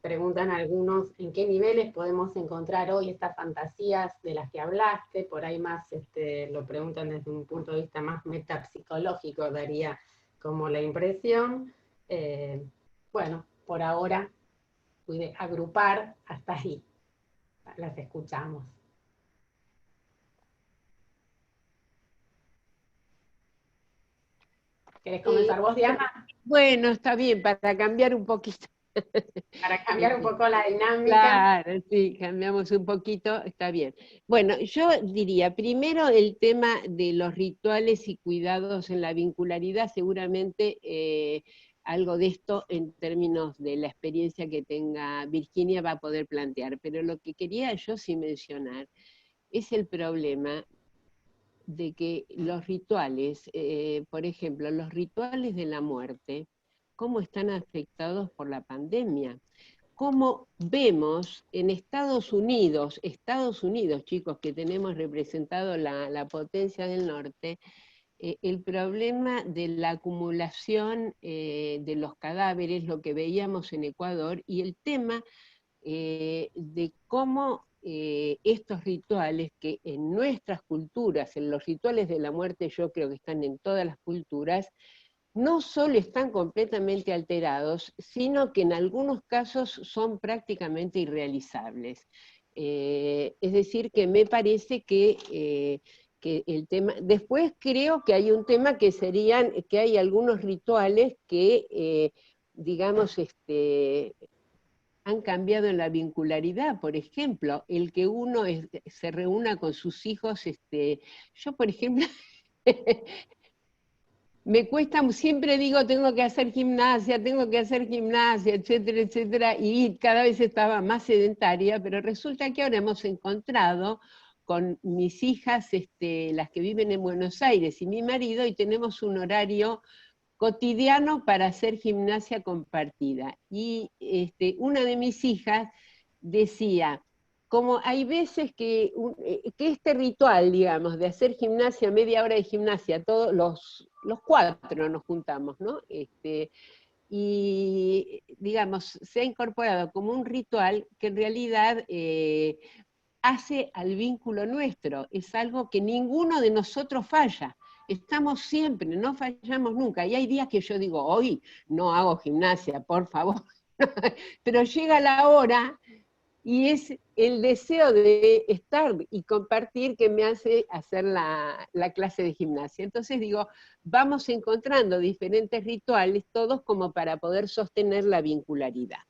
Preguntan algunos en qué niveles podemos encontrar hoy estas fantasías de las que hablaste, por ahí más lo preguntan desde un punto de vista más metapsicológico, daría como la impresión. Bueno, por ahora pude agrupar hasta ahí. Las escuchamos. ¿Querés comenzar vos, Diana? Bueno, está bien, para cambiar un poquito. Para cambiar un poco la dinámica. Claro, sí, cambiamos un poquito, está bien. Bueno, yo diría, primero el tema de los rituales y cuidados en la vincularidad, seguramente algo de esto en términos de la experiencia que tenga Virginia va a poder plantear, pero lo que quería yo sí mencionar es el problema de que los rituales, por ejemplo, los rituales de la muerte, cómo están afectados por la pandemia. Cómo vemos en Estados Unidos, chicos, que tenemos representado la potencia del norte, el problema de la acumulación de los cadáveres, lo que veíamos en Ecuador, y el tema de cómo estos rituales, que en nuestras culturas, en los rituales de la muerte yo creo que están en todas las culturas, no solo están completamente alterados, sino que en algunos casos son prácticamente irrealizables. Es decir, que me parece que el tema... Después creo que hay un tema que serían, que hay algunos rituales que, digamos, han cambiado en la vincularidad. Por ejemplo, el que uno se reúna con sus hijos, yo por ejemplo... Me cuesta, siempre digo, tengo que hacer gimnasia, etcétera, etcétera, y cada vez estaba más sedentaria, pero resulta que ahora hemos encontrado con mis hijas, las que viven en Buenos Aires, y mi marido, y tenemos un horario cotidiano para hacer gimnasia compartida. Y una de mis hijas decía, como hay veces que este ritual, digamos, de hacer gimnasia, media hora de gimnasia, todos los cuatro nos juntamos, ¿no? Y, digamos, se ha incorporado como un ritual que en realidad hace al vínculo nuestro, es algo que ninguno de nosotros falla. Estamos siempre, no fallamos nunca, y hay días que yo digo, hoy no hago gimnasia, por favor, pero llega la hora, y es el deseo de estar y compartir que me hace hacer la clase de gimnasia. Entonces digo, vamos encontrando diferentes rituales, todos como para poder sostener la vincularidad.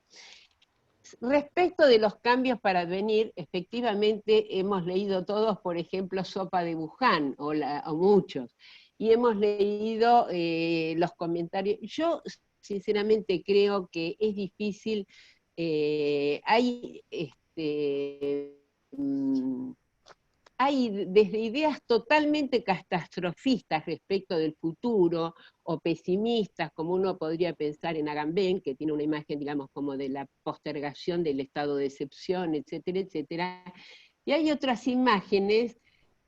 Respecto de los cambios para venir, efectivamente hemos leído todos, por ejemplo, Sopa de Wuhan, o muchos, y hemos leído los comentarios. Yo sinceramente creo que es difícil. Hay desde ideas totalmente catastrofistas respecto del futuro, o pesimistas, como uno podría pensar en Agamben, que tiene una imagen, digamos, como de la postergación del estado de excepción, etcétera, etcétera. Y hay otras imágenes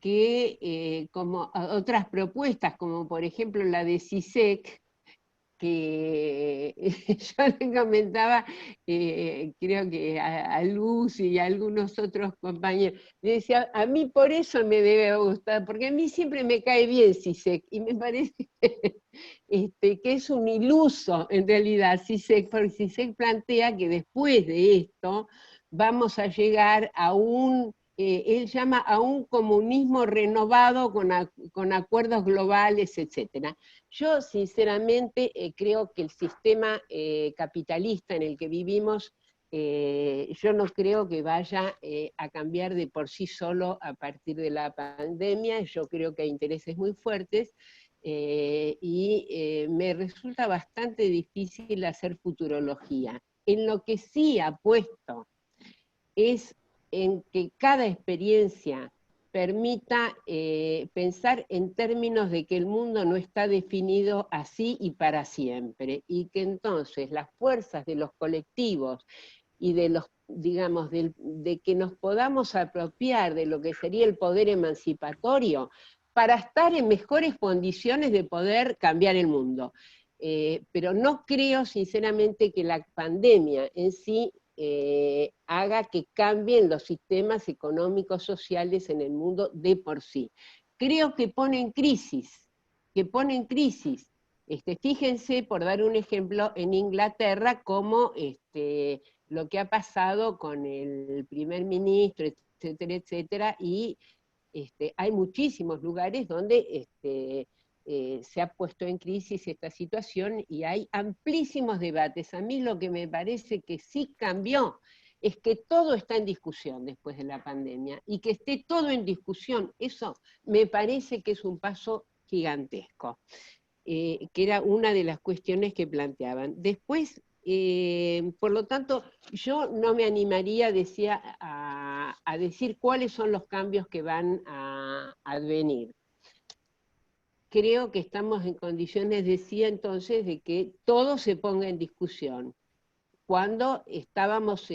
que, como otras propuestas, como por ejemplo la de CISEC, que yo le comentaba, creo que a Luz y a algunos otros compañeros, le decía, a mí por eso me debe gustar, porque a mí siempre me cae bien CISEC, y me parece que es un iluso en realidad CISEC, porque CISEC plantea que después de esto vamos a llegar a un él llama a un comunismo renovado con acuerdos globales, etc. Yo sinceramente creo que el sistema capitalista en el que vivimos, yo no creo que vaya a cambiar de por sí solo a partir de la pandemia. Yo creo que hay intereses muy fuertes y me resulta bastante difícil hacer futurología. En lo que sí apuesto es en que cada experiencia permita pensar en términos de que el mundo no está definido así y para siempre, y que entonces las fuerzas de los colectivos y de los, digamos, de que nos podamos apropiar de lo que sería el poder emancipatorio para estar en mejores condiciones de poder cambiar el mundo. Pero no creo sinceramente que la pandemia en sí haga que cambien los sistemas económicos sociales en el mundo de por sí. Creo que pone en crisis, fíjense, por dar un ejemplo, en Inglaterra, como lo que ha pasado con el primer ministro, etcétera, etcétera, y hay muchísimos lugares donde se ha puesto en crisis esta situación y hay amplísimos debates. A mí lo que me parece que sí cambió es que todo está en discusión después de la pandemia, y que esté todo en discusión, eso me parece que es un paso gigantesco, que era una de las cuestiones que planteaban. Después, por lo tanto, yo no me animaría, decía, a decir cuáles son los cambios que van a advenir. Creo que estamos en condiciones, decía entonces, de que todo se ponga en discusión, cuando estábamos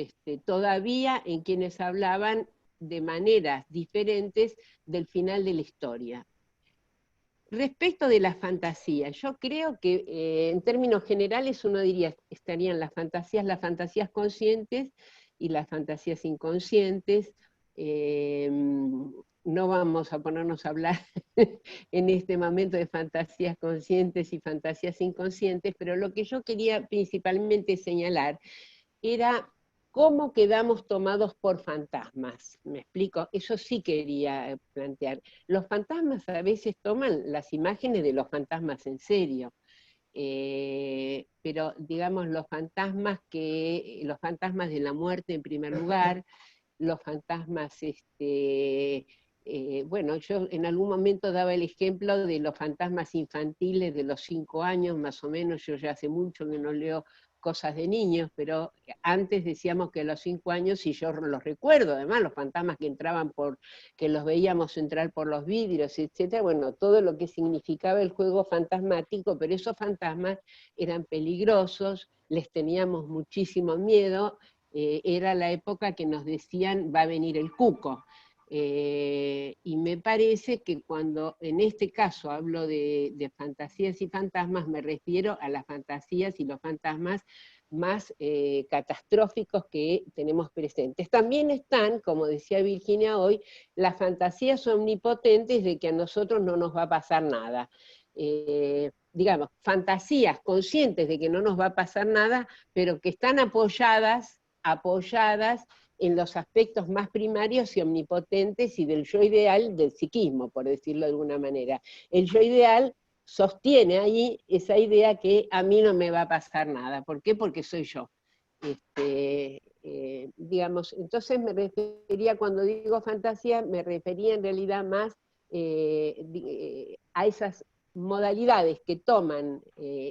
todavía en quienes hablaban de maneras diferentes del final de la historia. Respecto de las fantasías, yo creo que en términos generales uno diría estarían las fantasías conscientes y las fantasías inconscientes. No vamos a ponernos a hablar en este momento de fantasías conscientes y fantasías inconscientes, pero lo que yo quería principalmente señalar era cómo quedamos tomados por fantasmas. ¿Me explico? Eso sí quería plantear. Los fantasmas a veces toman las imágenes de los fantasmas en serio, pero digamos los fantasmas de la muerte en primer lugar, los fantasmas, bueno, yo en algún momento daba el ejemplo de los fantasmas infantiles de los 5 años, más o menos. Yo ya hace mucho que no leo cosas de niños, pero antes decíamos que a los 5 años, y yo los recuerdo, además, los fantasmas que entraban que los veíamos entrar por los vidrios, etcétera, bueno, todo lo que significaba el juego fantasmático, pero esos fantasmas eran peligrosos, les teníamos muchísimo miedo. Era la época que nos decían va a venir el cuco. Y me parece que cuando en este caso hablo de fantasías y fantasmas, me refiero a las fantasías y los fantasmas más catastróficos que tenemos presentes. También están, como decía Virginia hoy, las fantasías omnipotentes de que a nosotros no nos va a pasar nada. Digamos, fantasías conscientes de que no nos va a pasar nada, pero que están apoyadas en los aspectos más primarios y omnipotentes y del yo ideal del psiquismo, por decirlo de alguna manera. El yo ideal sostiene ahí esa idea que a mí no me va a pasar nada. ¿Por qué? Porque soy yo. Digamos, entonces me refería, cuando digo fantasía, me refería en realidad más a esas modalidades que toman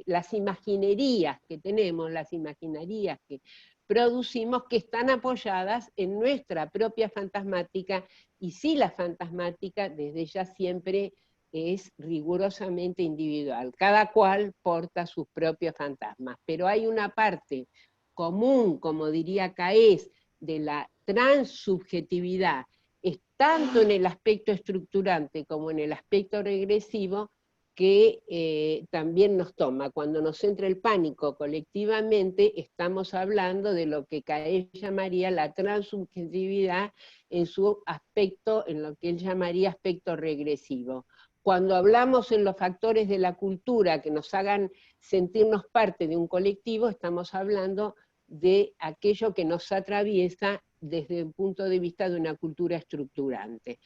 las imaginerías que tenemos, las imaginerías que producimos, que están apoyadas en nuestra propia fantasmática, y sí, la fantasmática desde ya siempre es rigurosamente individual, cada cual porta sus propios fantasmas, pero hay una parte común, como diría Caes, de la transsubjetividad, es tanto en el aspecto estructurante como en el aspecto regresivo, que también nos toma. Cuando nos entra el pánico colectivamente, estamos hablando de lo que Caes llamaría la transsubjetividad en su aspecto, en lo que él llamaría aspecto regresivo. Cuando hablamos en los factores de la cultura que nos hagan sentirnos parte de un colectivo, estamos hablando de aquello que nos atraviesa desde el punto de vista de una cultura estructurante.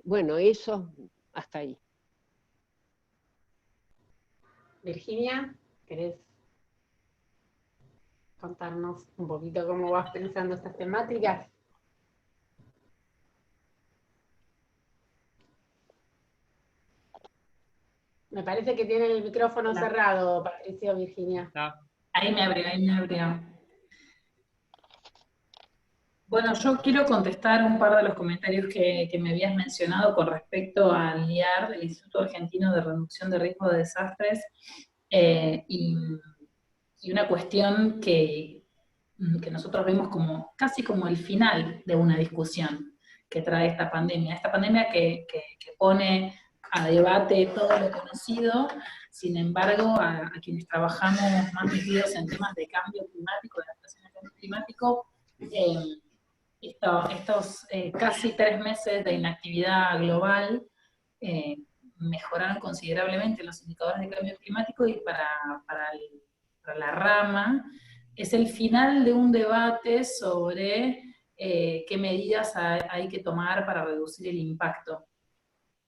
Bueno, eso, hasta ahí. Virginia, ¿querés contarnos un poquito cómo vas pensando estas temáticas? Me parece que tienen el micrófono cerrado, Patricio, Virginia. No. Ahí me abrió. Bueno, yo quiero contestar un par de los comentarios que me habías mencionado con respecto al IAR, el Instituto Argentino de Reducción de Riesgo de Desastres, y una cuestión que nosotros vemos como casi como el final de una discusión que trae esta pandemia. Esta pandemia que pone a debate todo lo conocido, sin embargo, a quienes trabajamos más metidos en temas de cambio climático, de adaptación al cambio climático, estos casi 3 meses de inactividad global mejoraron considerablemente los indicadores de cambio climático, y para la rama es el final de un debate sobre qué medidas hay que tomar para reducir el impacto,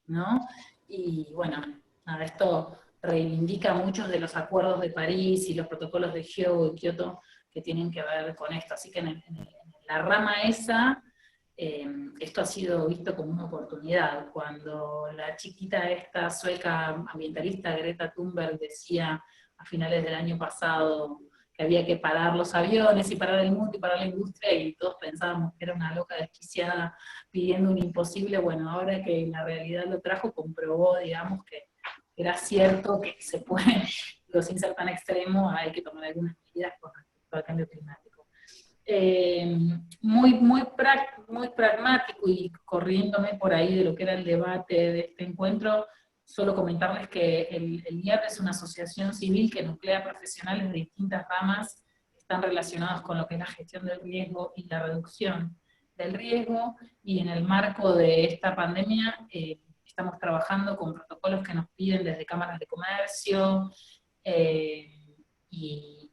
¿no? Y bueno, nada, esto reivindica muchos de los acuerdos de París y los protocolos de Kioto que tienen que ver con esto. Así que en la rama esa, esto ha sido visto como una oportunidad. Cuando la chiquita esta sueca ambientalista Greta Thunberg decía a finales del año pasado que había que parar los aviones y parar el mundo y parar la industria, y todos pensábamos que era una loca desquiciada pidiendo un imposible, bueno, ahora que la realidad lo trajo, comprobó, digamos, que era cierto que se puede, sin ser tan extremo, hay que tomar algunas medidas con respecto al cambio climático. Muy pragmático, y corriéndome por ahí de lo que era el debate de este encuentro, solo comentarles que el IAR es una asociación civil que nuclea profesionales de distintas ramas que están relacionados con lo que es la gestión del riesgo y la reducción del riesgo, y en el marco de esta pandemia estamos trabajando con protocolos que nos piden desde cámaras de comercio, y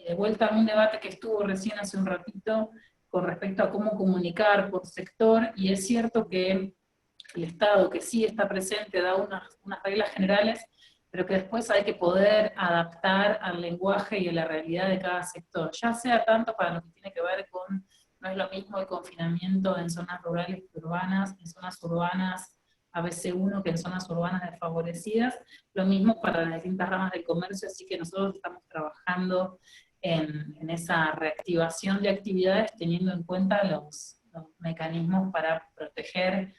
de vuelta a un debate que estuvo recién hace un ratito con respecto a cómo comunicar por sector, y es cierto que el Estado, que sí está presente, da unas reglas generales, pero que después hay que poder adaptar al lenguaje y a la realidad de cada sector, ya sea tanto para lo que tiene que ver con, no es lo mismo el confinamiento en zonas rurales que urbanas, en zonas urbanas ABC1 que en zonas urbanas desfavorecidas, lo mismo para las distintas ramas del comercio, así que nosotros estamos trabajando en esa reactivación de actividades teniendo en cuenta los mecanismos para proteger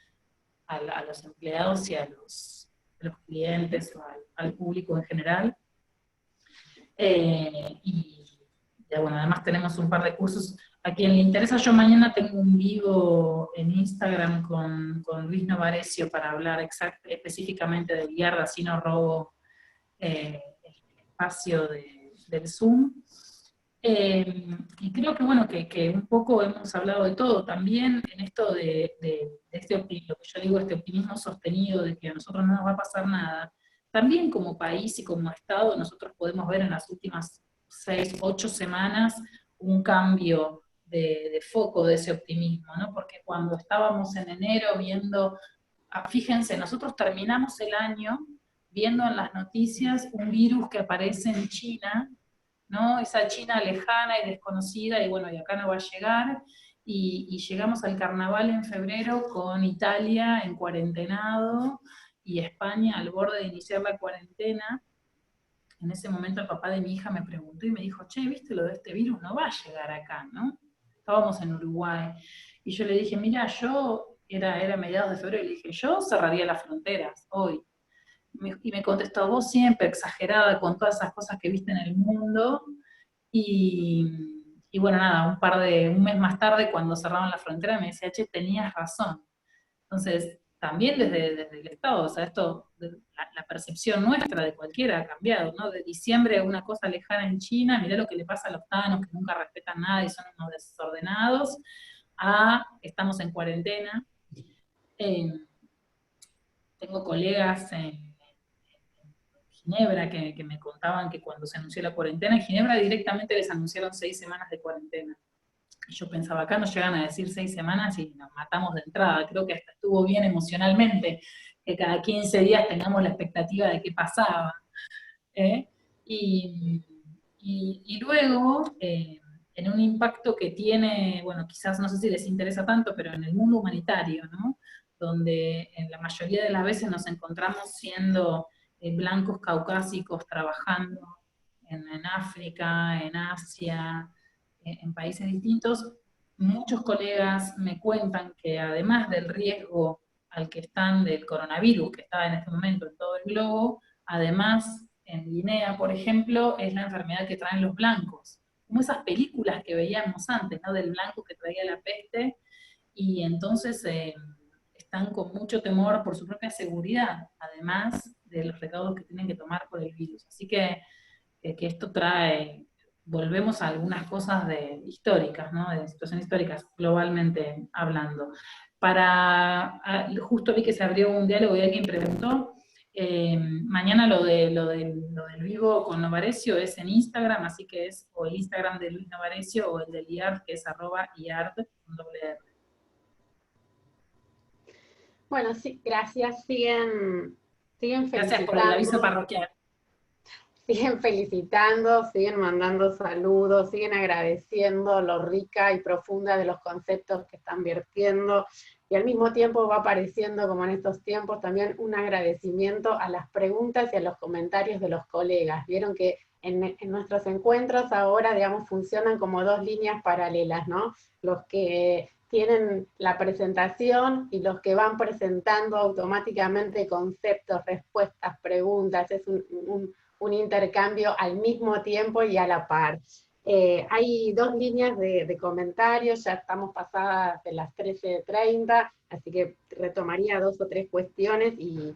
a los empleados y a los clientes o al público en general. Y bueno, además tenemos un par de cursos. A quien le interesa, yo mañana tengo un vivo en Instagram con Luis Novarecio para hablar específicamente del IAR, así no robo el espacio del Zoom. Y creo que bueno, que un poco hemos hablado de todo, también en esto de este optimismo, lo que yo digo, este optimismo sostenido de que a nosotros no nos va a pasar nada. También como país y como Estado nosotros podemos ver en las últimas 6, 8 semanas un cambio de foco de ese optimismo, ¿no? Porque cuando estábamos en enero viendo, fíjense, nosotros terminamos el año viendo en las noticias un virus que aparece en China, ¿no? Esa China lejana y desconocida, y bueno, y acá no va a llegar, y llegamos al carnaval en febrero con Italia en cuarentenado, y España al borde de iniciar la cuarentena. En ese momento el papá de mi hija me preguntó y me dijo, che, ¿viste lo de este virus? No va a llegar acá, ¿no? Estábamos en Uruguay. Y yo le dije, mira, era mediados de febrero, y le dije, yo cerraría las fronteras hoy. Y me contestó, vos siempre exagerada con todas esas cosas que viste en el mundo. Y bueno, nada, un mes más tarde, cuando cerraron la frontera, me decía, che, tenías razón. Entonces, también desde el Estado, o sea, la percepción nuestra de cualquiera ha cambiado, ¿no? De diciembre una cosa lejana en China, mirá lo que le pasa a los tanos que nunca respetan nada y son unos desordenados, a estamos en cuarentena. Tengo colegas en Ginebra que me contaban que cuando se anunció la cuarentena, en Ginebra directamente les anunciaron 6 semanas de cuarentena. Yo pensaba, acá nos llegan a decir 6 semanas y nos matamos de entrada. Creo que hasta estuvo bien emocionalmente, que cada 15 días tengamos la expectativa de qué pasaba. ¿Eh? Y, y luego, en un impacto que tiene, bueno, quizás no sé si les interesa tanto, pero en el mundo humanitario, ¿no? Donde en la mayoría de las veces nos encontramos siendo blancos caucásicos trabajando en África, en Asia, en países distintos. Muchos colegas me cuentan que además del riesgo al que están del coronavirus, que está en este momento en todo el globo, además en Guinea, por ejemplo, es la enfermedad que traen los blancos. Como esas películas que veíamos antes, ¿no? Del blanco que traía la peste, y entonces están con mucho temor por su propia seguridad, además de los recaudos que tienen que tomar por el virus. Así que esto trae, volvemos a algunas cosas históricas, ¿no? De situaciones históricas, globalmente hablando. Justo vi que se abrió un diálogo y alguien preguntó, mañana lo del vivo con Novarecio es en Instagram, así que es o el Instagram de Luis Novarecio o el del IART, que es @iart. Bueno, sí, gracias. Siguen Gracias por el aviso felicitando. parroquial. Siguen felicitando, siguen mandando saludos, siguen agradeciendo lo rica y profunda de los conceptos que están vertiendo, y al mismo tiempo va apareciendo, como en estos tiempos, también un agradecimiento a las preguntas y a los comentarios de los colegas. Vieron que en nuestros encuentros ahora, digamos, funcionan como dos líneas paralelas, ¿no? Los que tienen la presentación y los que van presentando automáticamente conceptos, respuestas, preguntas. Es un intercambio al mismo tiempo y a la par. Hay dos líneas de comentarios, ya estamos pasadas de las 13:30, así que retomaría 2 o 3 cuestiones y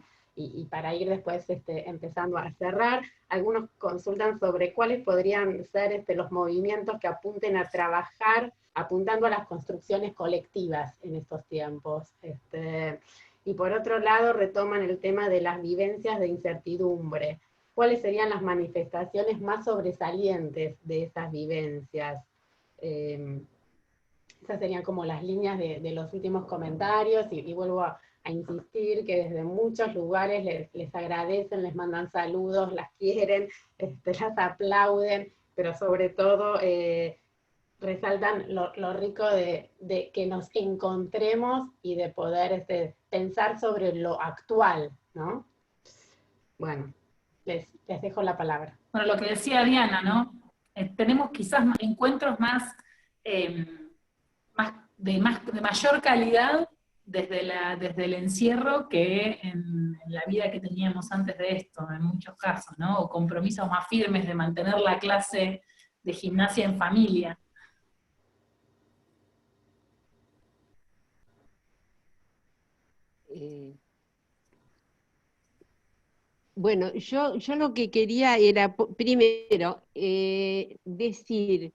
para ir después empezando a cerrar. Algunos consultan sobre cuáles podrían ser los movimientos que apunten a trabajar, apuntando a las construcciones colectivas en estos tiempos. Y por otro lado retoman el tema de las vivencias de incertidumbre. ¿Cuáles serían las manifestaciones más sobresalientes de esas vivencias? Esas serían como las líneas de los últimos comentarios, y vuelvo a insistir que desde muchos lugares les agradecen, les mandan saludos, las quieren, las aplauden, pero sobre todo resaltan lo rico de que nos encontremos y de poder pensar sobre lo actual, ¿no? Bueno. Les dejo la palabra. Bueno, lo que decía Diana, ¿no? Tenemos quizás encuentros de mayor calidad desde el encierro que en la vida que teníamos antes de esto, en muchos casos, ¿no? O compromisos más firmes de mantener la clase de gimnasia en familia. Bueno, yo lo que quería era, primero, decir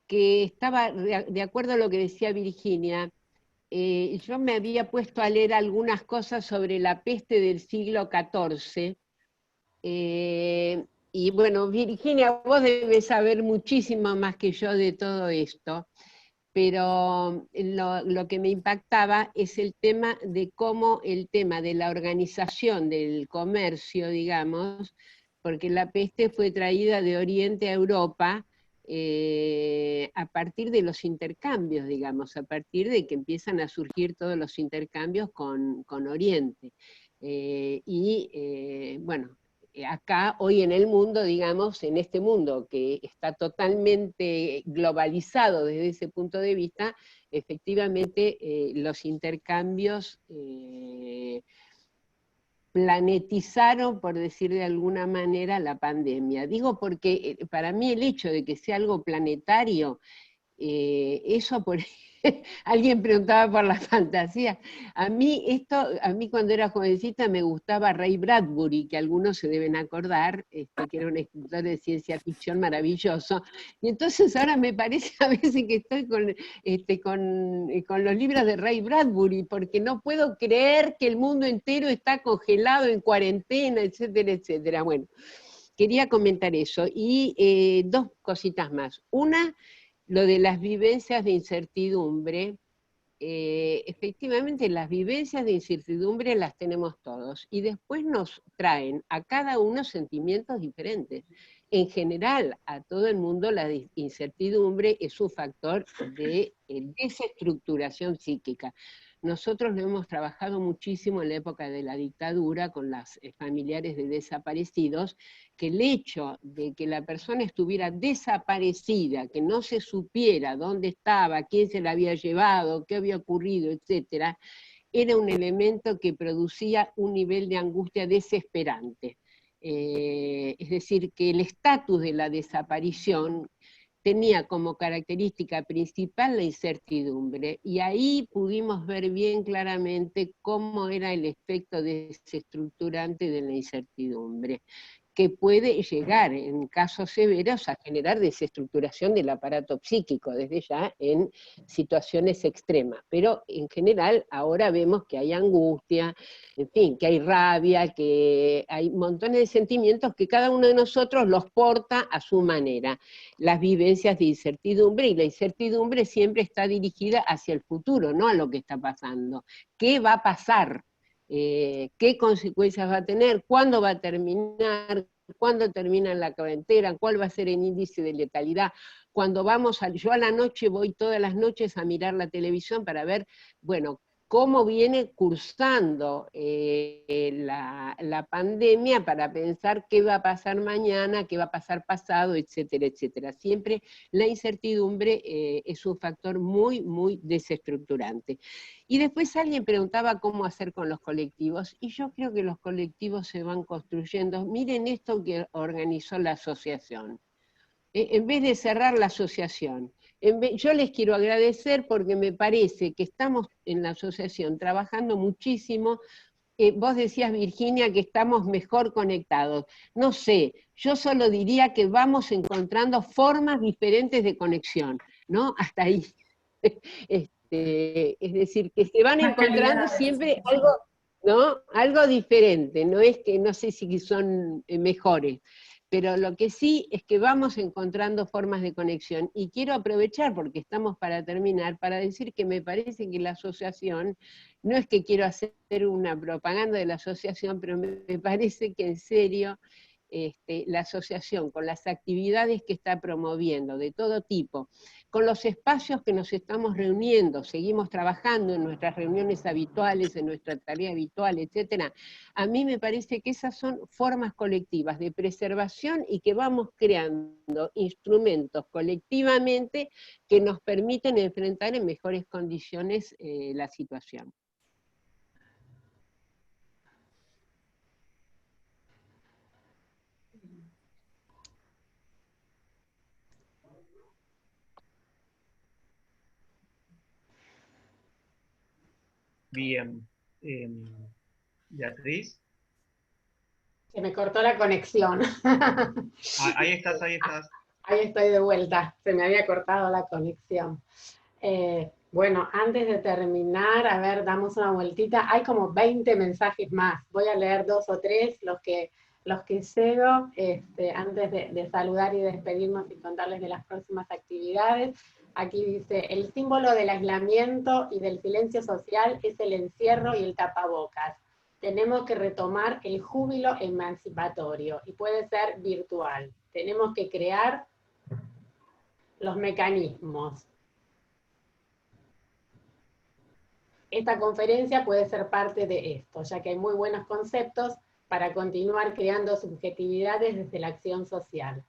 que estaba de acuerdo a lo que decía Virginia. Yo me había puesto a leer algunas cosas sobre la peste del siglo XIV, y bueno, Virginia, vos debes saber muchísimo más que yo de todo esto, pero lo que me impactaba es el tema de cómo el tema de la organización del comercio, digamos, porque la peste fue traída de Oriente a Europa a partir de los intercambios, digamos, a partir de que empiezan a surgir todos los intercambios con Oriente. Bueno, acá hoy en el mundo, digamos, en este mundo que está totalmente globalizado desde ese punto de vista, efectivamente los intercambios planetizaron, por decir de alguna manera, la pandemia. Digo porque para mí el hecho de que sea algo planetario, eso por alguien preguntaba por la fantasía. A mí cuando era jovencita me gustaba Ray Bradbury, que algunos se deben acordar, que era un escritor de ciencia ficción maravilloso. Y entonces ahora me parece a veces que estoy con los libros de Ray Bradbury, porque no puedo creer que el mundo entero está congelado en cuarentena, etcétera, etcétera. Bueno, quería comentar eso. Y dos cositas más. Una, lo de las vivencias de incertidumbre, efectivamente las vivencias de incertidumbre las tenemos todos, y después nos traen a cada uno sentimientos diferentes. En general, a todo el mundo la incertidumbre es un factor de desestructuración psíquica. Nosotros lo hemos trabajado muchísimo en la época de la dictadura con las familiares de desaparecidos, que el hecho de que la persona estuviera desaparecida, que no se supiera dónde estaba, quién se la había llevado, qué había ocurrido, etcétera, era un elemento que producía un nivel de angustia desesperante. Es decir, que el estatus de la desaparición tenía como característica principal la incertidumbre, y ahí pudimos ver bien claramente cómo era el efecto desestructurante de la incertidumbre, que puede llegar en casos severos a generar desestructuración del aparato psíquico, desde ya en situaciones extremas. Pero en general ahora vemos que hay angustia, en fin, que hay rabia, que hay montones de sentimientos que cada uno de nosotros los porta a su manera. Las vivencias de incertidumbre, y la incertidumbre siempre está dirigida hacia el futuro, no a lo que está pasando. ¿Qué va a pasar? ¿Qué consecuencias va a tener? ¿Cuándo va a terminar? ¿Cuándo termina la cuarentena? ¿Cuál va a ser el índice de letalidad? Cuando yo a la noche voy todas las noches a mirar la televisión para ver, bueno, cómo viene cursando la pandemia, para pensar qué va a pasar mañana, qué va a pasar pasado, etcétera, etcétera. Siempre la incertidumbre es un factor muy, muy desestructurante. Y después alguien preguntaba cómo hacer con los colectivos, y yo creo que los colectivos se van construyendo. Miren esto que organizó la asociación. En vez de cerrar la asociación, yo les quiero agradecer porque me parece que estamos en la asociación trabajando muchísimo. Vos decías, Virginia, que estamos mejor conectados. No sé, yo solo diría que vamos encontrando formas diferentes de conexión, ¿no? Hasta ahí. Es decir, que se van encontrando siempre algo, ¿no? Algo diferente, no es que no sé si son mejores, pero lo que sí es que vamos encontrando formas de conexión. Y quiero aprovechar, porque estamos para terminar, para decir que me parece que la asociación, no es que quiero hacer una propaganda de la asociación, pero me parece que en serio la asociación, con las actividades que está promoviendo de todo tipo, con los espacios que nos estamos reuniendo, seguimos trabajando en nuestras reuniones habituales, en nuestra tarea habitual, etcétera, a mí me parece que esas son formas colectivas de preservación y que vamos creando instrumentos colectivamente que nos permiten enfrentar en mejores condiciones la situación. Bien. Beatriz. Se me cortó la conexión. Ahí estás, ahí estás. Ahí estoy de vuelta, se me había cortado la conexión. Bueno, antes de terminar, a ver, damos una vueltita. Hay como 20 mensajes más. Voy a leer 2 o 3, los que cedo, antes de saludar y despedirnos y contarles de las próximas actividades. Aquí dice, el símbolo del aislamiento y del silencio social es el encierro y el tapabocas. Tenemos que retomar el júbilo emancipatorio, y puede ser virtual. Tenemos que crear los mecanismos. Esta conferencia puede ser parte de esto, ya que hay muy buenos conceptos para continuar creando subjetividades desde la acción social.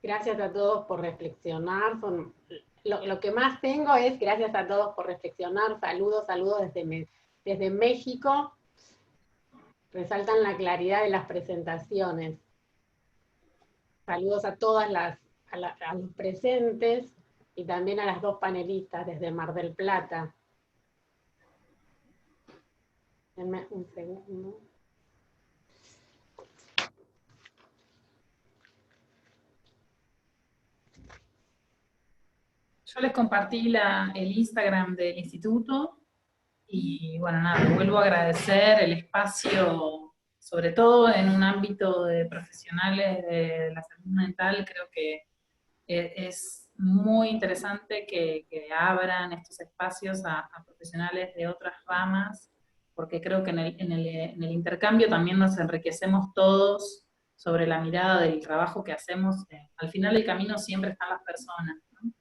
Gracias a todos por reflexionar. Lo que más tengo es gracias a todos por reflexionar. Saludos desde México. Resaltan la claridad de las presentaciones. Saludos a todas a los presentes y también a las 2 panelistas desde Mar del Plata. Denme un segundo. Yo les compartí el Instagram del instituto y bueno, nada, vuelvo a agradecer el espacio sobre todo en un ámbito de profesionales de la salud mental, creo que es muy interesante que abran estos espacios a profesionales de otras ramas, porque creo que en el intercambio también nos enriquecemos todos sobre la mirada del trabajo que hacemos. Al final del camino siempre están las personas, ¿no?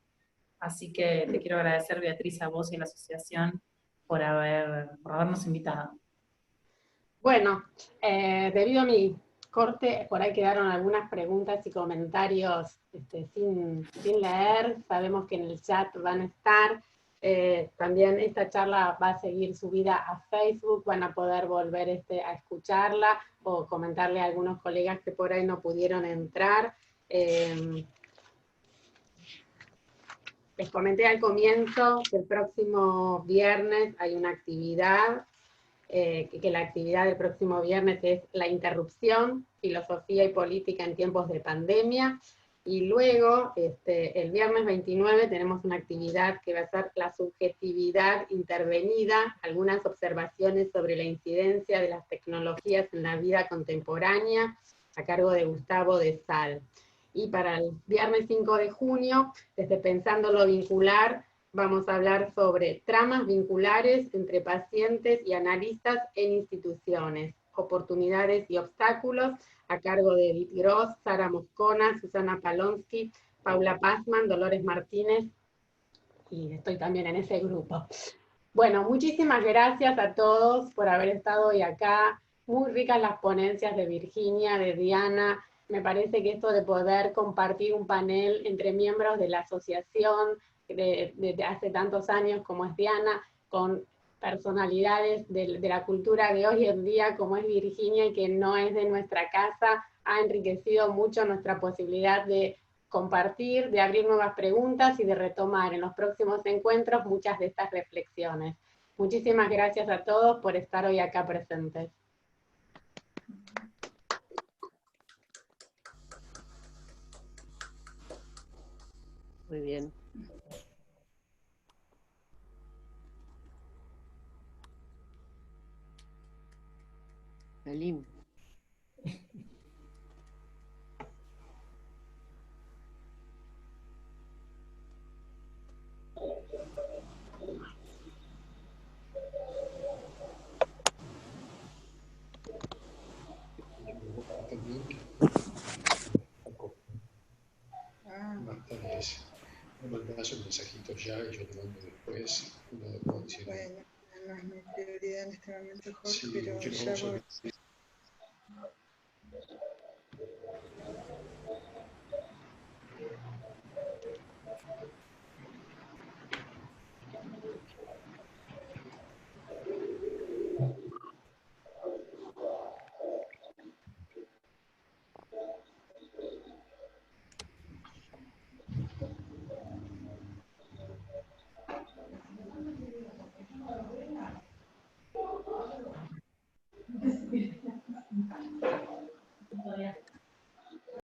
Así que te quiero agradecer, Beatriz, a vos y a la asociación por habernos invitado. Bueno, debido a mi corte, por ahí quedaron algunas preguntas y comentarios sin leer. Sabemos que en el chat van a estar. También esta charla va a seguir subida a Facebook, van a poder volver a escucharla o comentarle a algunos colegas que por ahí no pudieron entrar. Les comenté al comienzo que el próximo viernes hay una actividad, que la actividad del próximo viernes es la interrupción, filosofía y política en tiempos de pandemia, y luego el viernes 29 tenemos una actividad que va a ser la subjetividad intervenida, algunas observaciones sobre la incidencia de las tecnologías en la vida contemporánea, a cargo de Gustavo de Sal. Y para el viernes 5 de junio, desde Pensando lo Vincular, vamos a hablar sobre tramas vinculares entre pacientes y analistas en instituciones, oportunidades y obstáculos, a cargo de Edith Gross, Sara Moscona, Susana Palonsky, Paula Pazman, Dolores Martínez, y estoy también en ese grupo. Bueno, muchísimas gracias a todos por haber estado hoy acá. Muy ricas las ponencias de Virginia, de Diana. Me parece que esto de poder compartir un panel entre miembros de la asociación de hace tantos años como es Diana, con personalidades de la cultura de hoy en día como es Virginia y que no es de nuestra casa, ha enriquecido mucho nuestra posibilidad de compartir, de abrir nuevas preguntas y de retomar en los próximos encuentros muchas de estas reflexiones. Muchísimas gracias a todos por estar hoy acá presentes. Muy bien. Salim. Marta, me mandas un mensajito ya y yo te mando después uno de condiciones. Bueno, no es mi prioridad en este momento, Jorge, Sí, pero yo ya voy.